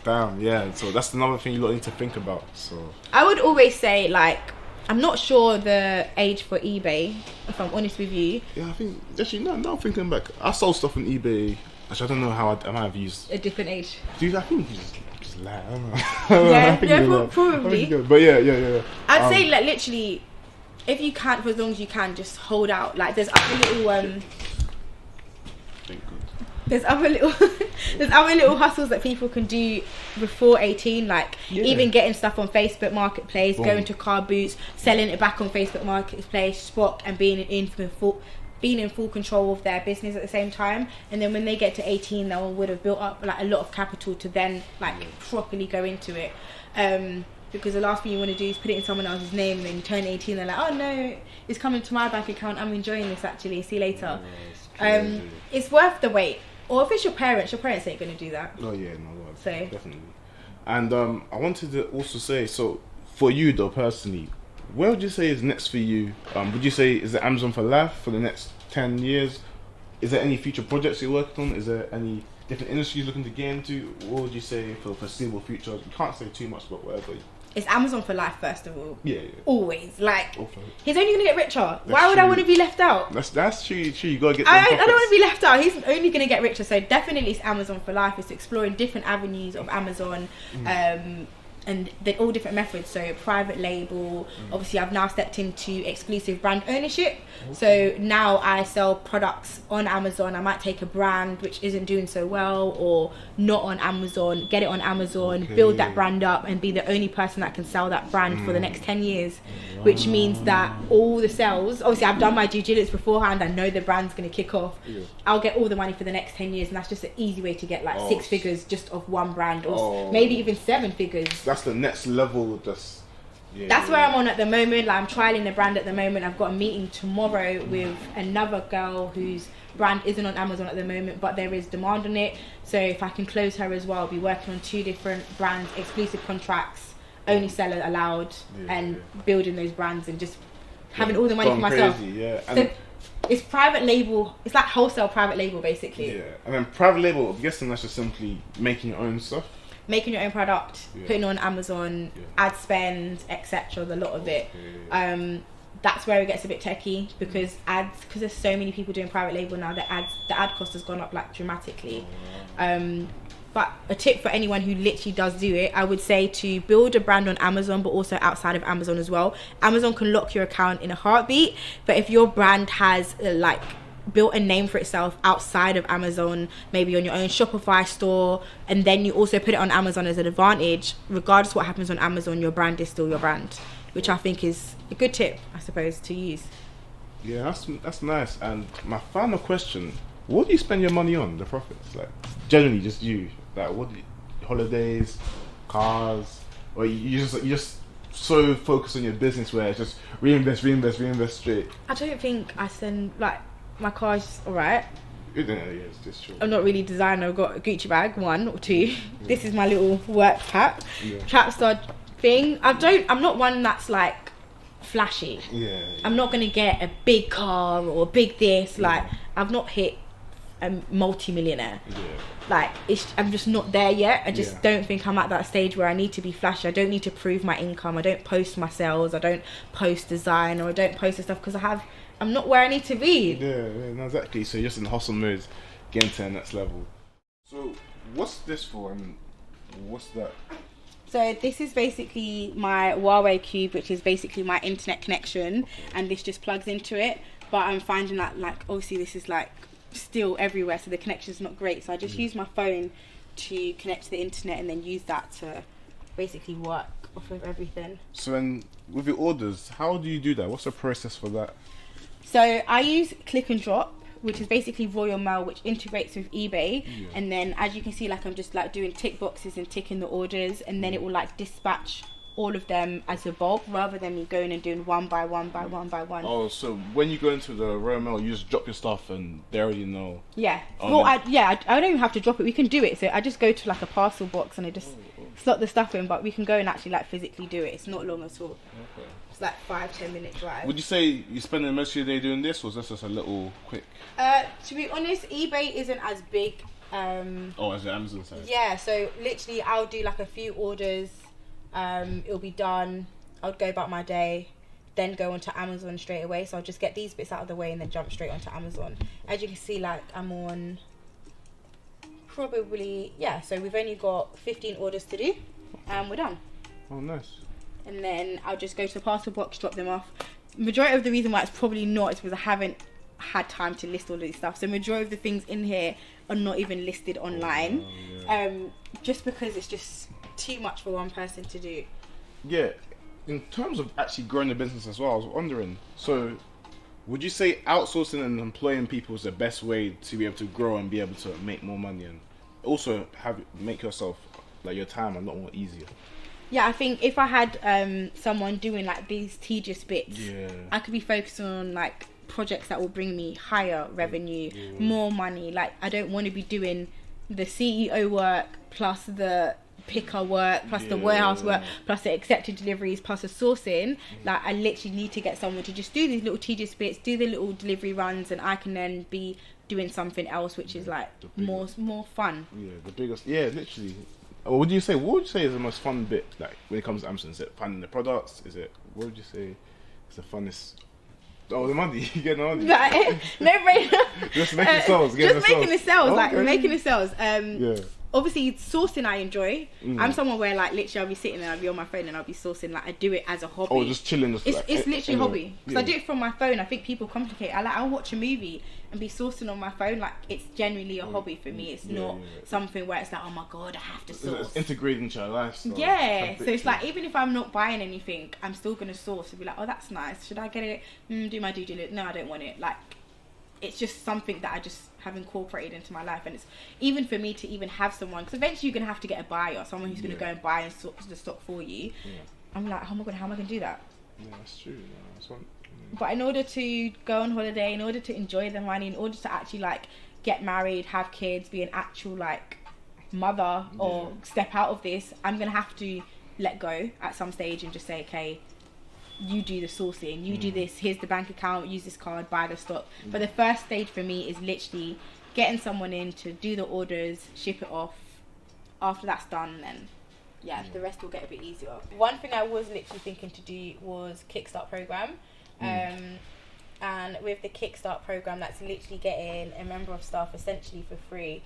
Damn. So that's another thing you need to think about. So I would always say, like, I'm not sure the age for eBay, if I'm honest with you. Yeah, I think actually now thinking back, I sold stuff on eBay. Actually, I don't know how I might have used a different age. Dude, I think you just lie. I don't know. Probably. But yeah. I'd say, like, literally, if you can, for as long as you can, just hold out. Like, there's other little there's other little hustles that people can do before 18, like even getting stuff on Facebook Marketplace, going to car boots, selling it back on Facebook Marketplace, Spot, and being in full control of their business at the same time. And then when they get to 18, they would have built up, like, a lot of capital to then, like, properly go into it. Because the last thing you want to do is put it in someone else's name, and then you turn 18 and they're like, oh no, it's coming to my bank account, I'm enjoying this actually, see you later. It's worth the wait. Or if it's your parents ain't going to do that. Oh yeah, so definitely. And I wanted to also say, so for you though personally, where would you say is next for you? Would you say, is it Amazon for life for the next 10 years? Is there any future projects you're working on? Is there any different industries looking to get into? What would you say for the foreseeable future? You can't say too much, but whatever. It's Amazon for life, first of all. Yeah. Always. Like, he's only going to get richer. Why would I want to be left out? That's true. You got to get I don't want to be left out. He's only going to get richer. So definitely it's Amazon for life. It's exploring different avenues of Amazon. And they're all different methods. So private label. Obviously, I've now stepped into exclusive brand ownership. So now I sell products on Amazon. I might take a brand which isn't doing so well or not on Amazon, get it on Amazon, build that brand up, and be the only person that can sell that brand for the next 10 years. Which means that all the sales, obviously I've done my due diligence beforehand. I know the brand's going to kick off. I'll get all the money for the next 10 years, and that's just an easy way to get like 6 figures just off one brand, or maybe even 7 figures. That's the next level. That's where I'm on at the moment. Like, I'm trialing the brand at the moment. I've got a meeting tomorrow with another girl whose brand isn't on Amazon at the moment, but there is demand on it. So if I can close her as well, I'll be working on 2 different brands, exclusive contracts, only seller allowed, and building those brands and just having all the money for myself. Crazy, and so it's private label. It's like wholesale private label, basically. Yeah, and then private label, I'm guessing that's just simply making your own stuff. Making your own product, putting on Amazon, ad spend, etc. The lot of it. That's where it gets a bit techie because because there's so many people doing private label now. The ad cost has gone up like dramatically. But a tip for anyone who literally does do it, I would say to build a brand on Amazon, but also outside of Amazon as well. Amazon can lock your account in a heartbeat, but if your brand has built a name for itself outside of Amazon, maybe on your own Shopify store, and then you also put it on Amazon as an advantage, regardless of what happens on Amazon, your brand is still your brand, which I think is a good tip, I suppose, to use. Yeah, that's nice. And my final question, what do you spend your money on, the profits? Like, generally, just you. Like, holidays, cars, or you just so focused on your business where it's just reinvest straight? I don't think I spend, my car's alright. Yeah, it's just true. I'm not really designer. I've got a Gucci bag, 1 or 2. This is my little work cap. Trapstar thing. I'm not one that's like flashy. I'm not gonna get a big car or a big this. Like, I've not hit a multi-millionaire. I'm just not there yet. I just don't think I'm at that stage where I need to be flashy. I don't need to prove my income. I don't post my sales. I don't post design, or I don't post the stuff because I'm not where I need to be. No, exactly. So you're just in hustle mode, getting to the next level. So what's this for, and what's that? So this is basically my Huawei Cube, which is basically my internet connection, and this just plugs into it. But I'm finding that, obviously this is still everywhere, so the connection's not great. So I just use my phone to connect to the internet and then use that to basically work off of everything. So then, with your orders, how do you do that? What's the process for that? So I use Click and Drop, which is basically Royal Mail, which integrates with eBay. And then, as you can see, I'm just doing tick boxes and ticking the orders, and then it will dispatch all of them as a bulk rather than me going and doing one by one. Oh, so when you go into the Royal Mail, you just drop your stuff and they already know. Yeah. I don't even have to drop it. We can do it. So I just go to a parcel box and I just slot the stuff in, but we can go and actually physically do it. It's not long at all. Okay. It's 5-10 minute drive. Would you say you're spending most of your day doing this, or is this just a little quick? To be honest, eBay isn't as big. As the Amazon side. Yeah. So literally, I'll do a few orders. It'll be done. I'll go about my day, then go onto Amazon straight away. So I'll just get these bits out of the way and then jump straight onto Amazon. As you can see, I'm on probably, so we've only got 15 orders to do and we're done. Oh, nice. And then I'll just go to the parcel box, drop them off. Majority of the reason why it's probably not is because I haven't had time to list all of these stuff. So majority of the things in here are not even listed online. Just because it's just too much for one person to do. Yeah, in terms of actually growing the business as well, I was wondering, so would you say outsourcing and employing people is the best way to be able to grow and be able to make more money and also make yourself, your time a lot more easier? Yeah, I think if I had someone doing these tedious bits, I could be focusing on projects that will bring me higher revenue, more money. I don't want to be doing the CEO work plus the picker work plus the warehouse work plus the accepted deliveries plus the sourcing. I literally need to get someone to just do these little tedious bits, do the little delivery runs, and I can then be doing something else which is more fun. The biggest, literally. What would you say is the most fun bit when it comes to Amazon? Is it finding the products? What would you say is the funnest? Oh, the money. You get the money. No brainer. Just making sales. Making the sales. Obviously, sourcing I enjoy. I'm someone where literally I'll be sitting there, I'll be on my phone and I'll be sourcing. I do it as a hobby. Oh, just chilling. It's literally a hobby. Because I do it from my phone. I think people complicate. I'll watch a movie and be sourcing on my phone. It's genuinely a hobby for me. It's not something where it's oh my god, I have to source. It's integrated into your lifestyle. Yeah. So it's even if I'm not buying anything, I'm still gonna source and be oh, that's nice. Should I get it? Do my due diligence? No, I don't want it. It's just something that I just have incorporated into my life, and it's even for me to even have someone, because eventually you're gonna have to get a buyer, someone who's gonna go and buy and sort the stock for you. I'm like, oh my god, how am I gonna do that? Yeah, that's true. No, that's one. But in order to go on holiday, in order to enjoy the money, in order to actually like get married, have kids, be an actual like mother, or step out of this, I'm gonna have to let go at some stage and just say, okay, you do the sourcing, you do this, here's the bank account, use this card, buy the stock. But the first stage for me is literally getting someone in to do the orders, ship it off. After that's done, then the rest will get a bit easier. One thing I was literally thinking to do was Kickstart program. And with the Kickstart program, that's literally getting a member of staff essentially for free,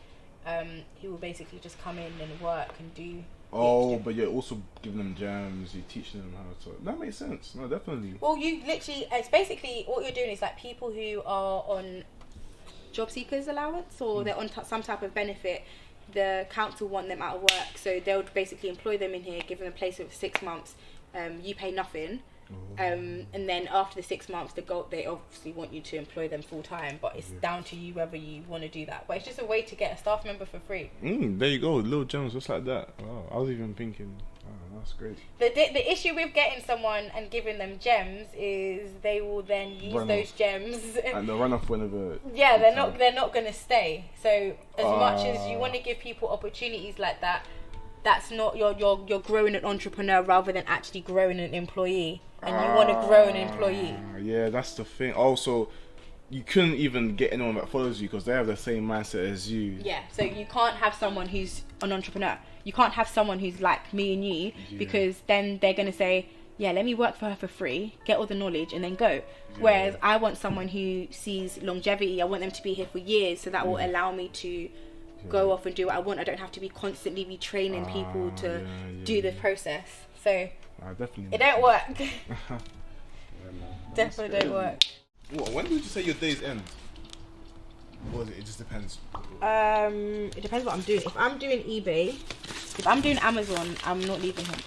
who will basically just come in and work and do. But you're also giving them gems, you're teaching them how to. That makes sense. No, definitely. Well, you literally, it's basically what you're doing is like people who are on job seekers allowance, or they're on some type of benefit. The council want them out of work, so they'll basically employ them in here, give them a place for 6 months. You pay nothing. And then after the 6 months, they obviously want you to employ them full time, but it's down to you whether you want to do that. But it's just a way to get a staff member for free. There you go, little gems just like that. Wow, I was even thinking, that's great. The issue with getting someone and giving them gems is they will then use those gems and they'll run off whenever. Yeah, they're not going to stay. So as much as you want to give people opportunities like that, that's not you're growing an entrepreneur rather than actually growing an employee. And you want to grow an employee. Yeah, that's the thing. Also, you couldn't even get anyone that follows you because they have the same mindset as you. Yeah, so you can't have someone who's an entrepreneur. You can't have someone who's like me and you, because then they're going to say, yeah, let me work for her for free, get all the knowledge, and then go. Whereas I want someone who sees longevity. I want them to be here for years, so that will allow me to go off and do what I want. I don't have to be constantly retraining people to do the process. So definitely it don't work. Definitely don't work. What? When would you say your days end? Or it just depends? It depends what I'm doing. If I'm doing eBay, if I'm doing Amazon, I'm not leaving home.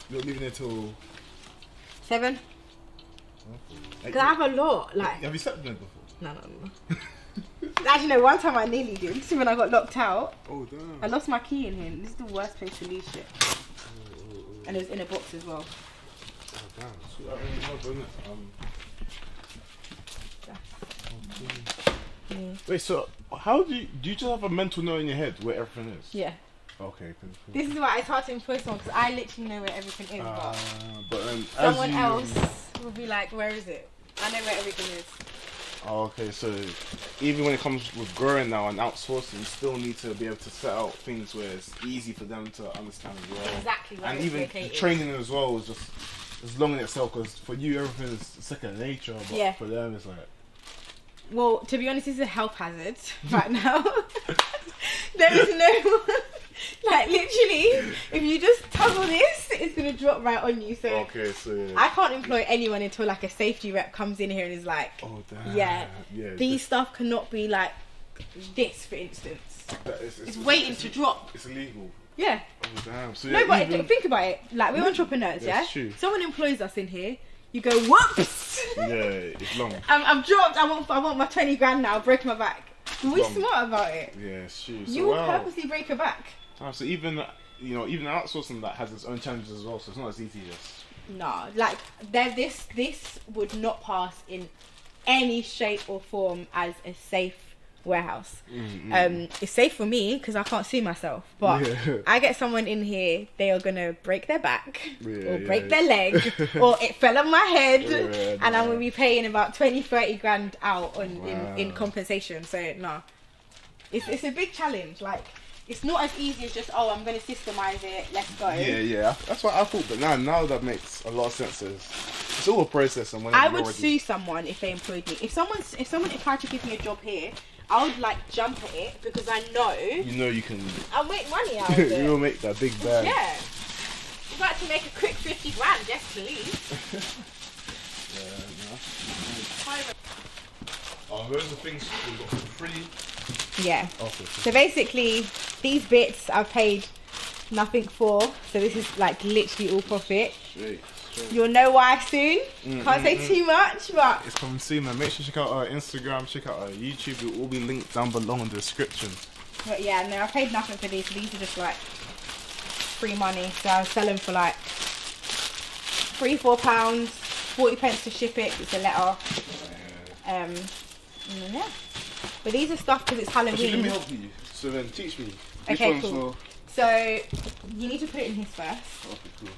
You're not leaving it till 7? Because I have a lot. Like, have you slept in it before? No. Actually, no. One time I nearly did. When I got locked out. Oh damn! I lost my key in here. This is the worst place to leave shit. And it was in a box as well. Oh damn! So that really hard, wasn't it? Wait, so how do you just have a mental note in your head where everything is? Yeah. Okay. Cool. This is why it's hard to employ someone, because I literally know where everything is. But someone else will be like, "Where is it?" I know where everything is. Oh, okay, so even when it comes with growing now and outsourcing, you still need to be able to set out things where it's easy for them to understand as well. Exactly. And even the training as well is just it's long in itself, because for you everything is second nature, but for them it's like. Well, to be honest, this is a health hazard right now. There is no. Like literally, if you just toggle this, it's gonna drop right on you. So I can't employ anyone until like a safety rep comes in here and is like, "Oh damn, yeah, these stuff cannot be like this, for instance. It's waiting to drop. It's illegal." Yeah. Oh damn. So no, but think about it. Like we're entrepreneurs, yeah. True. Someone employs us in here. You go, whoops. Yeah, it's long. I've dropped. I want my 20 grand now. Breaking my back. We're smart about it. Yeah, it's true. So you will purposely break your back. So even outsourcing that has its own challenges as well. So it's not as easy as. No, like this would not pass in any shape or form as a safe warehouse. It's safe for me because I can't sue myself, but I get someone in here, they are gonna break their back or break their leg or it fell on my head and I'm gonna be paying about 20-30 grand out in compensation. So no, it's a big challenge. Like it's not as easy as just I'm gonna systemize it, let's go. Yeah, that's what I thought, but now that makes a lot of sense. It's all a process. And I would sue someone if they employed me. If someone tried to give me a job here, I would like jump at it because I know. You know you can. I'll make money out of it. You will make that big bag. Yeah. You'd like to make a quick 50 grand, yes please. Those are things we got for free. Yeah. Okay. So basically, these bits I've paid nothing for. So this is like literally all profit. Straight. You'll know why soon. Can't say too much, but it's coming soon, man. Make sure you check out our Instagram, check out our YouTube. It will all be linked down below in the description. But yeah, no, I paid nothing for these. These are just like free money. So I sell them for like £3-4, 40 pence to ship it. It's a letter. And then, yeah. But these are stuff because it's Halloween. Actually, let me help you. So then, teach me. Okay, cool. So you need to put it in his first. Okay, cool.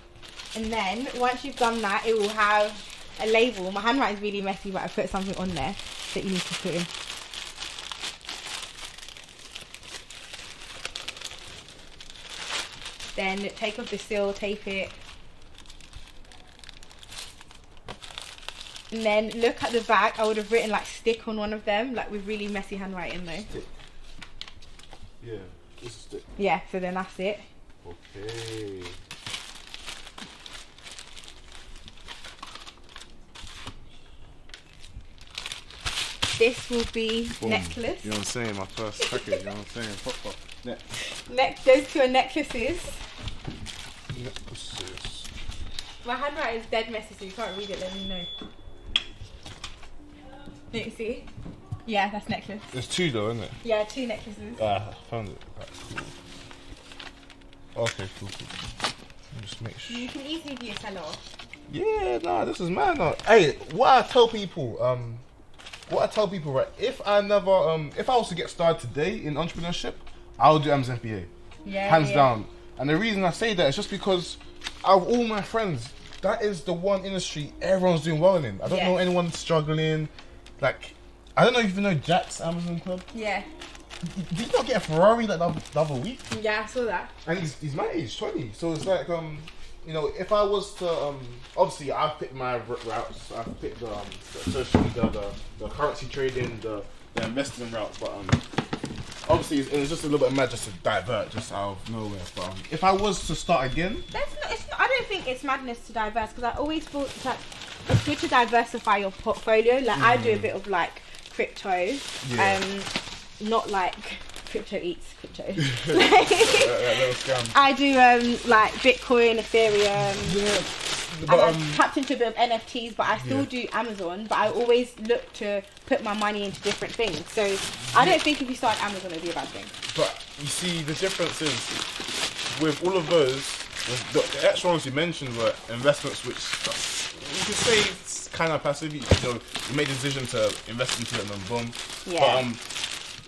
And then once you've done that, it will have a label. My handwriting is really messy, but I put something on there that you need to put in. Then take off the seal, tape it. And then look at the back. I would have written like stick on one of them, like with really messy handwriting though. Stick. Yeah, this is stick. Yeah, so then that's it. Okay. This will be Boom. necklace. You know what I'm saying? My first packet, you know what I'm saying? Pop. Those two are necklaces. Necklaces. My handwriting is dead messy, so you can't read it. Let me know. Let me see. Yeah, that's necklace. There's two though, isn't it? Yeah, 2 necklaces. I found it. Right, cool. Okay, cool. Just make sure. You can easily be a seller. Yeah, nah, this is mad. Nah. Hey, what I tell people, right? If I was to get started today in entrepreneurship, I would do Amazon FBA, hands down. And the reason I say that is just because out of all my friends, that is the one industry everyone's doing well in. I don't know anyone struggling. Like, I don't know if you know Jack's Amazon Club. Yeah. Did you not get a Ferrari like the other week? Yeah, I saw that. And he's my age, 20. So it's like, you know, if I was to, obviously I've picked my routes. I've picked the social media, the currency trading, the investing routes. But obviously it's just a little bit mad just to divert just out of nowhere. But if I was to start again, I don't think it's madness to diverse, because I always thought that it's good to diversify your portfolio. Like I do a bit of like crypto, not like crypto eats crypto. I do like Bitcoin, Ethereum. And I've tapped into a bit of NFTs, but I still do Amazon. But I always look to put my money into different things. So I don't think if you start Amazon, it'll be a bad thing. But you see, the difference is with all of those, the extra ones you mentioned were investments which you could say it's kind of passive. You know, you made the decision to invest into it and then boom. Yeah.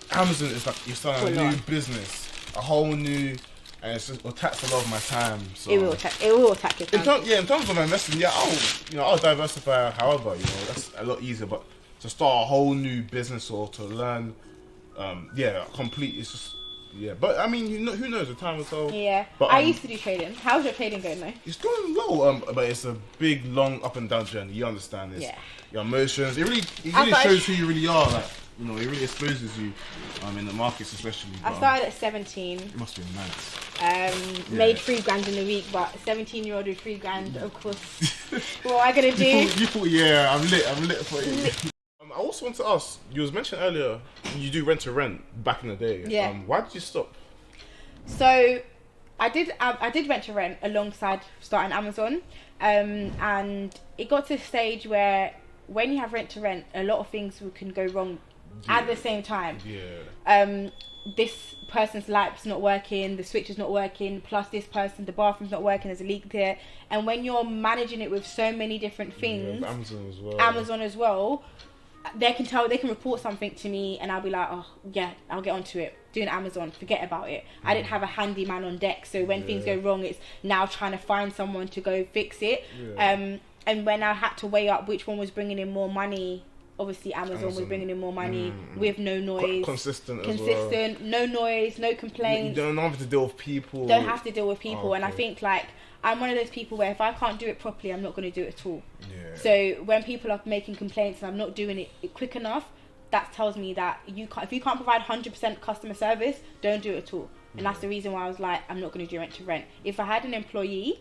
But Amazon is like you're starting a new business, a whole new, and it's just, it'll tax a lot of my time. So it will attack your time. In terms of investing, I'll diversify. However, that's a lot easier. But to start a whole new business or to learn, complete. It's just. Yeah, but I mean, who knows? The time will tell. Yeah, but I used to do trading. How's your trading going though? It's going well, but it's a big, long up and down journey. You understand this? Your emotions. It really shows who you really are. Like, it really exposes you in the markets, especially. I started at 17. It must be nice. Made $3,000 in a week, but 17-year-old with $3,000, of course. What am I gonna do? You thought, I'm lit for you. I also want to ask, you was mentioned earlier you do rent to rent back in the day. Yeah. Why did you stop? So I did rent to rent alongside starting Amazon, and it got to a stage where when you have rent to rent, a lot of things can go wrong at the same time. Yeah. This person's light's not working, the switch is not working, plus this person, the bathroom's not working, there's a leak there. And when you're managing it with so many different things, Amazon as well, they can report something to me and I'll be like, oh yeah, I'll get onto it. Doing Amazon, forget about it. I didn't have a handyman on deck, so when things go wrong, it's now trying to find someone to go fix it. And when I had to weigh up which one was bringing in more money, obviously Amazon was bringing in more money with no noise. Consistent as well. No noise, no complaints. You don't have to deal with people. And I think like I'm one of those people where if I can't do it properly, I'm not going to do it at all. So when people are making complaints and I'm not doing it quick enough, that tells me that if you can't provide 100% customer service, don't do it at all. And that's the reason why I was like, I'm not going to do rent to rent. If I had an employee,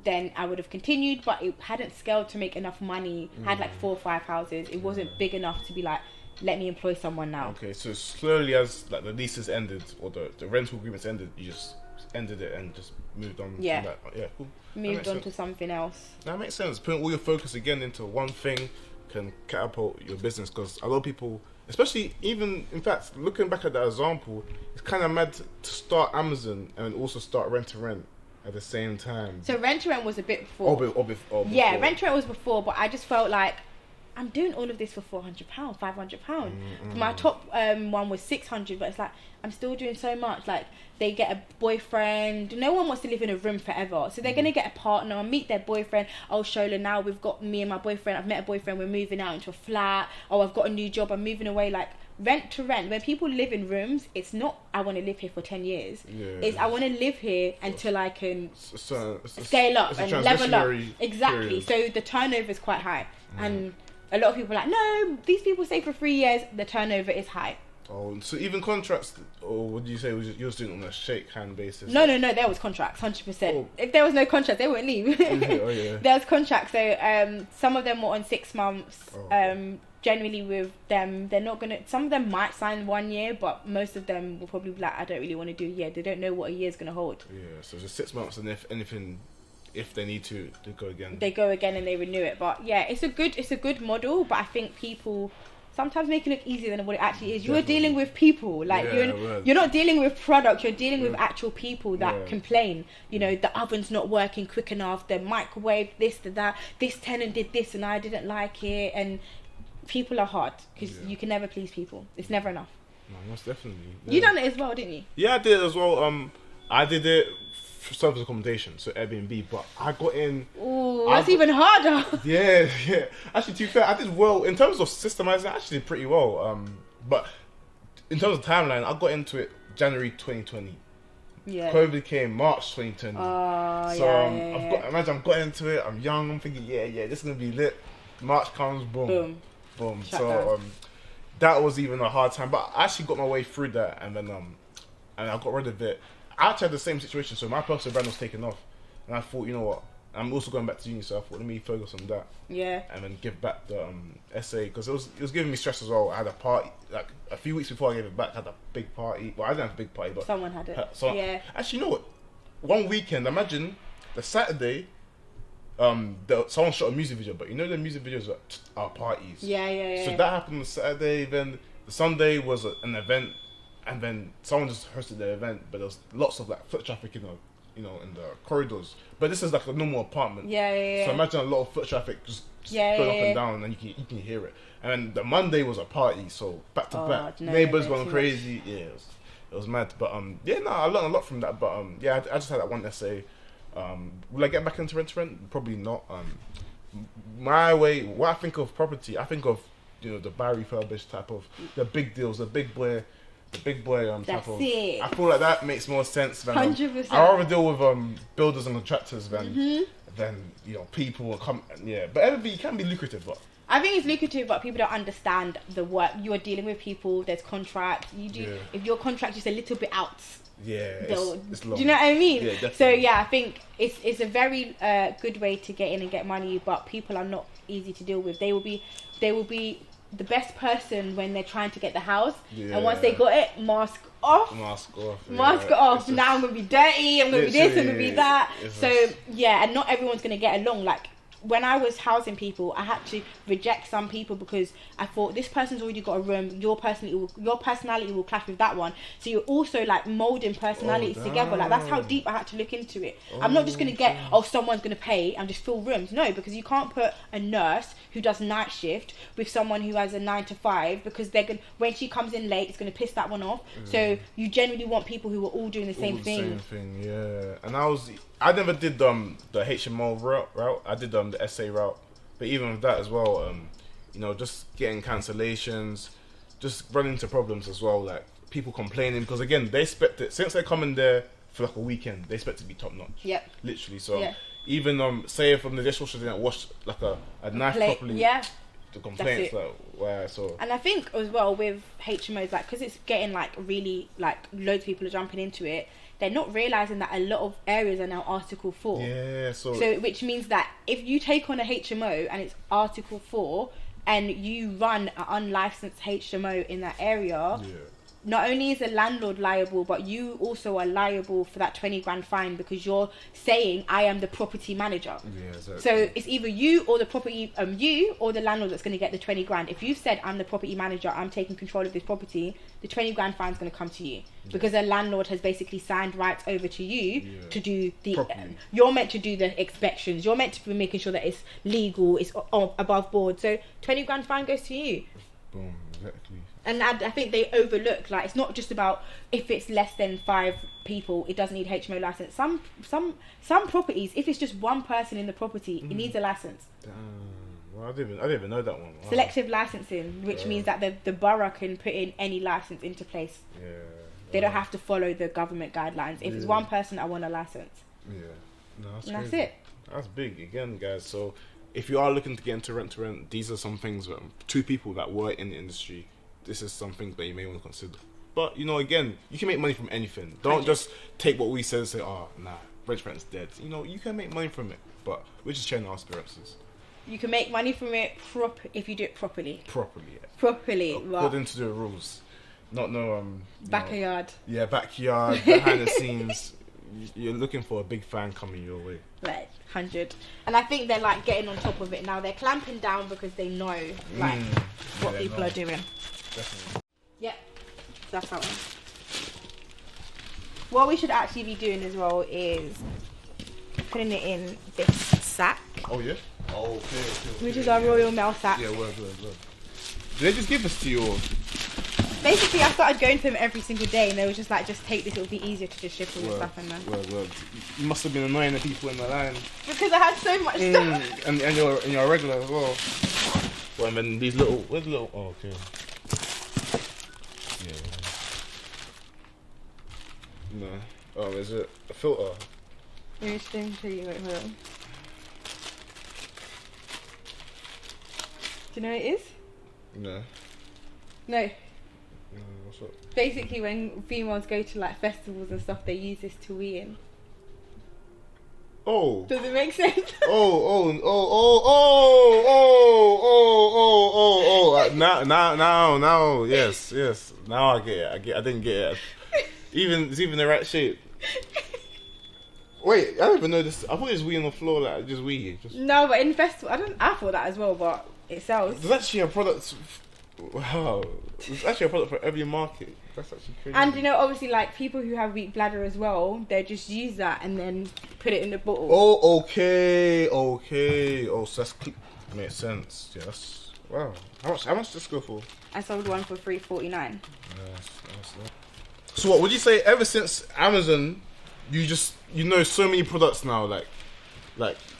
then I would have continued, but it hadn't scaled to make enough money. I had like 4 or 5 houses. It wasn't big enough to be like, let me employ someone now. Okay, so slowly as like the leases ended or the rental agreements ended, you just ended it and just moved on. Yeah. From that. Yeah, cool. Moved on to something else. That makes sense. Putting all your focus again into one thing can catapult your business, because a lot of people, especially even, in fact, looking back at that example, it's kind of mad to start Amazon and also start rent to rent at the same time. So rent to rent was a bit before. Before. Yeah, rent to rent was before, but I just felt like I'm doing all of this for £400, £500. My top one was 600, but it's like I'm still doing so much. Like they get a boyfriend. No one wants to live in a room forever, so they're gonna get a partner, meet their boyfriend. Oh, Shola, now we've got me and my boyfriend. I've met a boyfriend. We're moving out into a flat. Oh, I've got a new job. I'm moving away. Like rent to rent. When people live in rooms, it's not I want to live here for 10 years. It's I want to live here until I can scale up and level up. Exactly. Period. So the turnover is quite high, and a lot of people are like, no, these people stay for 3 years. The turnover is high. Oh, so even contracts, or what do you say? You're doing on a shake hand basis? No. There was contracts, 100%. Oh. If there was no contract, they wouldn't leave. There was contracts. So some of them were on 6 months. Generally with them, they're not gonna. Some of them might sign 1 year, but most of them will probably be like, I don't really want to do a year. They don't know what a year's gonna hold. Yeah. So just 6 months, and if anything. If they need to, they go again. They go again and they renew it. But yeah, it's a good model. But I think people sometimes make it look easier than what it actually is. You're dealing with people. Like you're not dealing with product. You're dealing with actual people that complain. You know, the oven's not working quick enough. The microwave, this, that. This tenant did this and I didn't like it. And people are hard because you can never please people. It's never enough. No, most definitely. Yeah. You done it as well, didn't you? Yeah, I did it as well. I did it. Service accommodation, so Airbnb, but I got in. Ooh, that's even harder. Yeah. Actually, to be fair, I did well in terms of systemizing. I actually did pretty well. But in terms of timeline, I got into it January 2020. Yeah. COVID came March 2020. I've got into it. I'm young. I'm thinking, this is gonna be lit. March comes, boom. So that was even a hard time, but I actually got my way through that, and then and I got rid of it. I actually had the same situation, so my personal brand was taken off, and I thought, you know what, I'm also going back to uni, so I thought, let me focus on that, and then give back the essay, because it was giving me stress as well. I had a party, like a few weeks before I gave it back, I had a big party. Well, I didn't have a big party, but someone had it. Actually, you know what? One weekend, imagine the Saturday, someone shot a music video, but you know the music videos are parties. Yeah. So that happened on the Saturday. Then the Sunday was an event. And then someone just hosted the event, but there was lots of like foot traffic in the corridors. But this is like a normal apartment. So imagine a lot of foot traffic just going up and down, and you can hear it. And then the Monday was a party, so back to back, neighbors going crazy. Yeah, it was mad. But I learned a lot from that. But I just had that one essay. Will I get back into rent to rent? Probably not. My way, what I think of property, I think of the buy refurbished type of the big deals, the big boy type of. It. I feel like that makes more sense than 100%. I rather deal with builders and contractors than people will come. Yeah, but Airbnb can be lucrative, but I think it's lucrative, but people don't understand the work. You are dealing with people. There's contracts. You do if your contract is a little bit out. Yeah, it's long. Do you know what I mean? Yeah, definitely. So I think it's a very good way to get in and get money, but people are not easy to deal with. They will be the best person when they're trying to get the house, and once they got it, mask off. Now I'm gonna be dirty, I'm gonna be this, I'm gonna be that. And not everyone's gonna get along. Like when I was housing people, I had to reject some people because I thought this person's already got a room. Your personality will clash with that one. So you're also like molding personalities together. Like that's how deep I had to look into it. I'm not just gonna get someone's gonna pay and just fill rooms. No, because you can't put a nurse who does night shift with someone who has a 9 to 5 because they're gonna, when she comes in late, it's gonna piss that one off. So you generally want people who are all doing the same thing. And I never did the HMO route. I did the essay route, but even with that as well, just getting cancellations, just running into problems as well, like people complaining because again they expect it since they're coming there for like a weekend, they expect it to be top notch. Yep. Literally. So even say if the dishwasher didn't wash like a knife properly. Yeah. The complaints And I think as well with HMOs, like because it's getting like really like loads of people are jumping into it. They're not realising that a lot of areas are now Article 4. Yeah, so which means that if you take on a HMO and it's Article 4 and you run an unlicensed HMO in that area, not only is the landlord liable, but you also are liable for that 20 grand fine because you're saying I am the property manager. Yeah, exactly. So it's either you or the property, you or the landlord that's going to get the 20 grand. If you've said I'm the property manager, I'm taking control of this property, the 20 grand fine is going to come to you because the landlord has basically signed rights over to you to do the. You're meant to do the inspections. You're meant to be making sure that it's legal, it's above board. So 20 grand fine goes to you. Boom, exactly. And I think they overlook, like, it's not just about if it's less than 5 people, it doesn't need HMO license. Some properties, if it's just one person in the property, it needs a license. Damn. Well, I didn't even know that one. Wow. Selective licensing, which means that the borough can put in any license into place. Yeah. They don't have to follow the government guidelines. If it's one person, I want a license. Yeah. No, that's it. That's big again, guys. So if you are looking to get into rent to rent, these are some things. 2 people that were in the industry. This is some things that you may want to consider. But, you know, again, you can make money from anything. Don't just take what we said and say, oh, nah, rent to rent's dead. You know, you can make money from it. But we're just sharing our experiences. You can make money from it if you do it properly. Properly. Right. According to the rules. Not backyard. Yeah, backyard, behind the scenes. You're looking for a big fan coming your way. Like 100. And I think they're like getting on top of it now. They're clamping down because they know like what people are doing. Definitely. Yep. That's that one. What we should actually be doing as well is putting it in this sack. Oh yeah? Oh, okay. Which is our Royal Mail sack. Yeah, word. Did they just give this to you? Or? Basically, I started going to them every single day, and they were just like, "Just take this; it'll be easier to just ship all your stuff in there." Word. You must have been annoying the people in the line because I had so much stuff. And you're a regular as well. Well, and then these little, where's the little? Oh, okay. Yeah. No. Oh, is it a filter? Let me show you. Wait, hold on. Do you know what it is? No. No. What's up? Basically, when females go to like festivals and stuff, they use this to wee in. Oh. Does it make sense? Oh. Now. Yes. Now I get it. I didn't get it. It's even the right shape. Wait, I don't even know this. I thought it was wee on the floor, like just wee. No, but in festival, I thought that as well, but it sells. There's actually a product. Wow, there's actually a product for every market. That's actually crazy. And you know, obviously, like people who have weak bladder as well, they just use that and then put it in the bottle. Oh, okay. Oh, so that's makes sense. Yeah, that's wow. How much does this go for? I sold one for $3.49. Yes. So what would you say? Ever since Amazon, you know so many products now. Like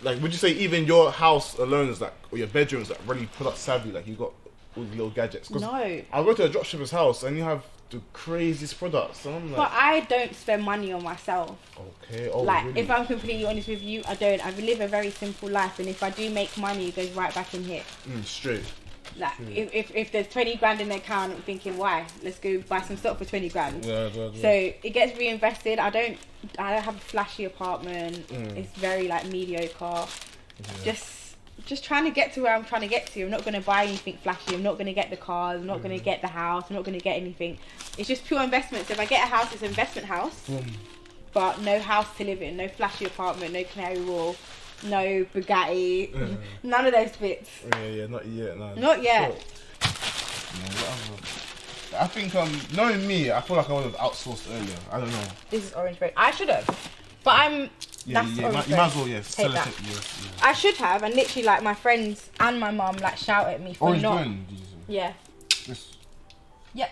would you say even your house alone is like, or your bedroom is like really product savvy? Like you got all the little gadgets. No. I go to a dropshipper's house and you have the craziest products. And I'm like, but I don't spend money on myself. Okay. Oh, like really? if I'm completely honest with you, I don't. I live a very simple life, and if I do make money, it goes right back in here. Straight. Like if there's 20 grand in the account, I'm thinking, why? Let's go buy some stock for 20 grand. Yeah. So it gets reinvested. I don't have a flashy apartment. It's very like mediocre. Yeah. Just trying to get to where I'm trying to get to. I'm not going to buy anything flashy. I'm not going to get the cars. I'm not going to get the house. I'm not going to get anything. It's just pure investment. So if I get a house, it's an investment house. But no house to live in. No flashy apartment. No Canary Wharf. No Bugatti. None of those bits. Yeah, not yet. No. Not yet. Sure. I think knowing me, I feel like I would have outsourced earlier. I don't know. This is orange bread. I should have. But I'm... Yeah, you might as well, yes. Take that. I should have, and literally, like, my friends and my mum, like, shout at me for orange not... blend, did you say? Yeah. This. Yep.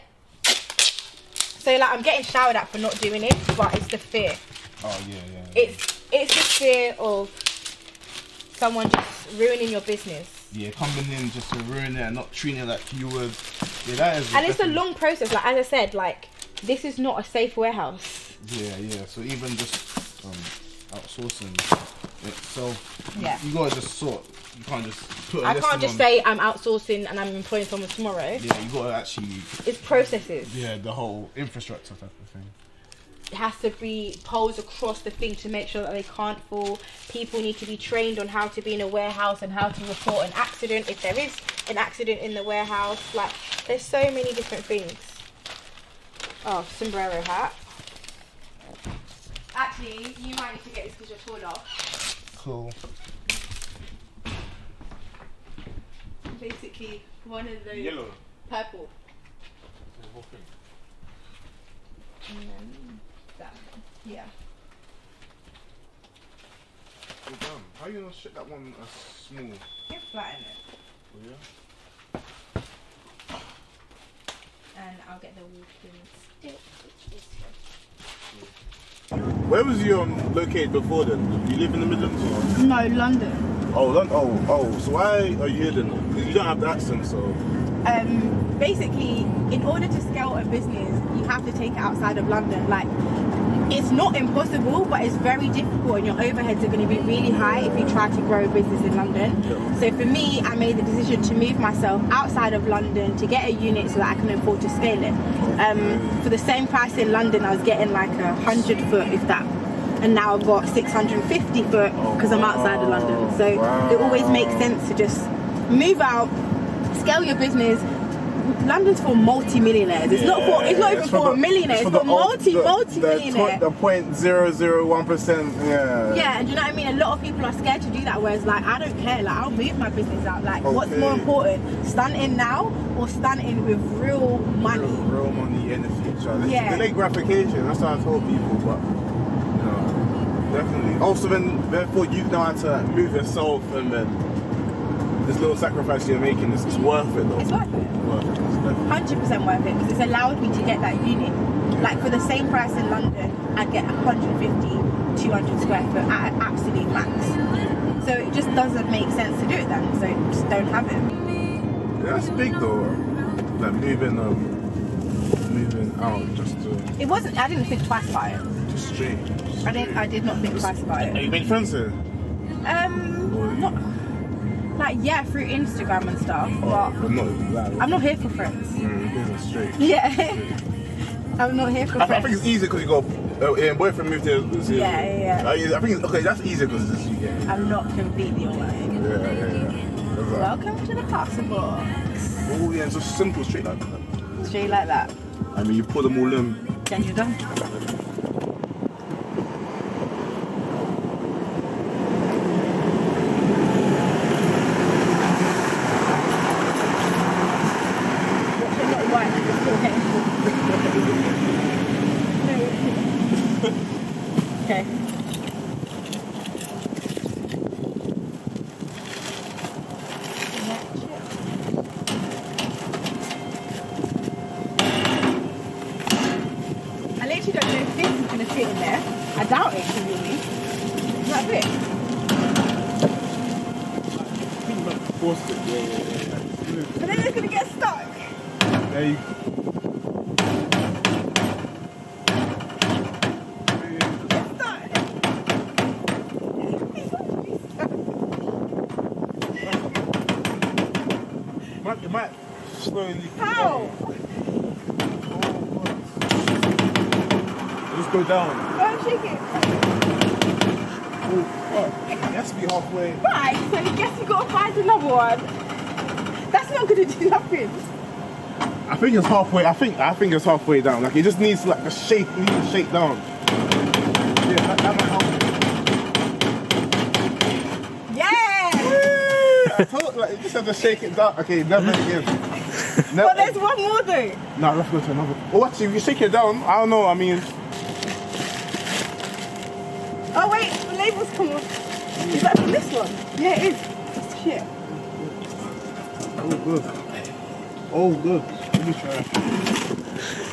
So, like, I'm getting shouted at for not doing it, but it's the fear. Oh, yeah. It's the fear of someone just ruining your business. Yeah, coming in just to ruin it and not treating it like you would. Yeah, that is... And it's a long process. Like, as I said, like, this is not a safe warehouse. Yeah. So even just outsourcing itself, yeah, you gotta just sort. You can't just put. I can't just say I'm outsourcing and I'm employing someone tomorrow. Yeah, you gotta actually. It's processes. Yeah, the whole infrastructure type of thing. It has to be poles across the thing to make sure that they can't fall. People need to be trained on how to be in a warehouse and how to report an accident if there is an accident in the warehouse. Like, there's so many different things. Oh, sombrero hat. Actually, you might need to get this because you're taller. Cool. Basically, one of those. Yellow. Purple. The whole thing. And then that one. Yeah. Well done. How you gonna shit that one small? Get flatten it. Oh yeah. And I'll get the walking stick, which is here. Where was you located before then? Did you live in the Midlands or? No, London. Oh, London. Oh. So why are you here then? Because you don't have the accent, so. Basically, in order to scale a business, you have to take it outside of London. Like, it's not impossible, but it's very difficult, and your overheads are going to be really high if you try to grow a business in London. Yeah. So for me, I made the decision to move myself outside of London to get a unit so that I can afford to scale it. For the same price in London, I was getting like 100 foot, if that. And now I've got 650 foot because I'm outside of London. So it always makes sense to just move out, scale your business. London's for multi-millionaires. It's not for. It's not even for a millionaire. It's for multi-millionaire. The 0.001%. Yeah. Yeah, and do you know what I mean? A lot of people are scared to do that. Whereas, like, I don't care. Like, I'll move my business out. Like, what's more important, stunting now or stunting with real money? Real money in the future. Yeah. Delay gratification. That's what I told people, but you know, definitely. Also, then therefore you know how to move yourself, and then this little sacrifice you're making is worth it though. It's worth it. 100% worth it because it's allowed me to get that unit. Like for the same price in London, I'd get 150, 200 square foot at an absolute max. So it just doesn't make sense to do it then. So just don't have it. Yeah, that's big though. Like moving out just to. It wasn't. I didn't think twice about it. Just straight. I did not think twice about it. Have you made friends here? Not. Like, yeah, through Instagram and stuff, but not like, I'm not here for friends. Business straight. Yeah. I'm not here for friends. I think it's easy because you got boyfriend moved here. Yeah. I think okay, that's easy because it's you get. I'm not completely online. Yeah. Welcome to the parcel box. Oh yeah, it's just simple, straight like that. Straight like that. I mean, you put them all in. Then you're done. Okay. I literally don't know if this is going to fit in there. I doubt it, really. Is that it? I think you might force it. Yeah. But then it's going to get stuck. There you It might slowly. How? Just go down. Go and shake it. Oh, fuck. It has to be halfway. Right, so I guess you got to find another one. That's not going to do nothing. I think it's halfway. I think it's halfway down. Like it just needs like a shake. You need to shake down. Yeah, that might help. Yeah. I told like you just have to shake it down. Okay, never again. Never. But there's one more though. No, let's go to another. Oh, actually, if you shake it down, I don't know. I mean, Oh wait, the labels come off. Is that from this one? Yeah, it is. Shit. oh good. Oh good. Let me try.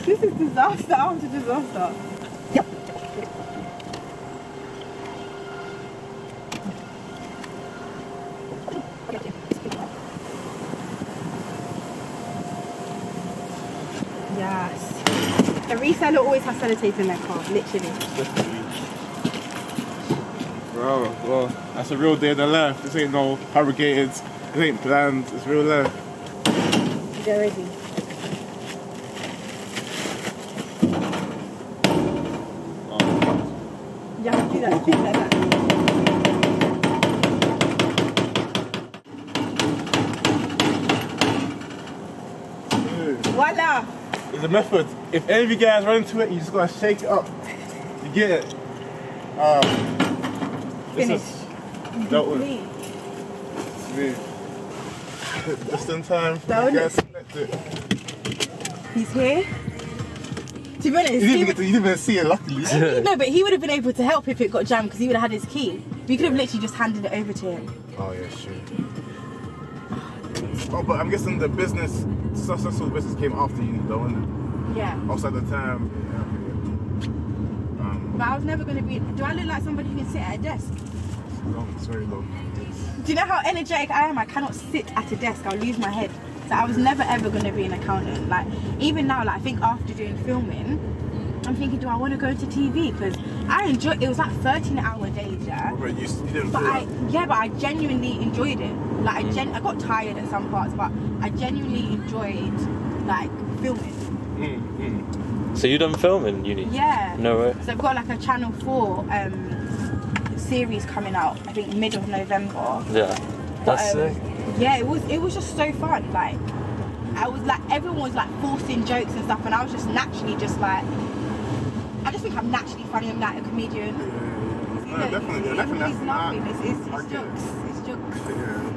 This is disaster after disaster. Yep. Yes. The reseller always has sellotape in their car, literally. Bro, well, that's a real day in the life. This ain't no fabricated. This ain't planned. It's real life. They're ready. You have to do that thing like that. Dude. Voila! There's a method. If any of you guys run into it, you just gotta shake it up. You get it. Finish. Dealt with. Smooth. Just in time for the guys to collect it. He's here. To be honest, You didn't even see it, luckily. no, but he would have been able to help if it got jammed because he would have had his key. We could have literally just handed it over to him. Oh yeah, sure. Oh, but I'm guessing the successful business came after you, though, innit? Yeah. Outside the time. But I was never going to be... Do I look like somebody who can sit at a desk? It's very long. Do you know how energetic I am? I cannot sit at a desk. I'll lose my head. So I was never ever going to be an accountant. Like, even now, like, I think after doing filming, I'm thinking, do I want to go to TV? Because I enjoy... It was like 13-hour days, yeah? But you didn't But feel I genuinely enjoyed it. Like, I got tired at some parts, but I genuinely enjoyed, like, filming. So you done film in uni? Yeah. No way. So I've got like a Channel 4 series coming out, I think mid of November. Yeah. That's sick. Yeah, it was just so fun. Like, I was like, everyone was like forcing jokes and stuff, and I was just naturally just like, I just think I'm naturally funny. I'm like a comedian. Yeah, definitely. It's nothing. It's jokes. It's jokes. Yeah.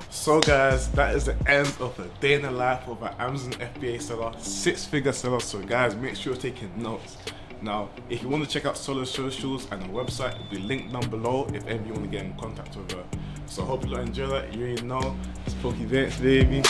So guys, that is the end of a day in the life of an Amazon FBA seller, 6-figure seller. So guys, make sure you're taking notes. Now, if you want to check out Shola's socials and her website, it'll be linked down below if ever you want to get in contact with her. So I hope you enjoy that. You already know, it's Poku Banks, baby.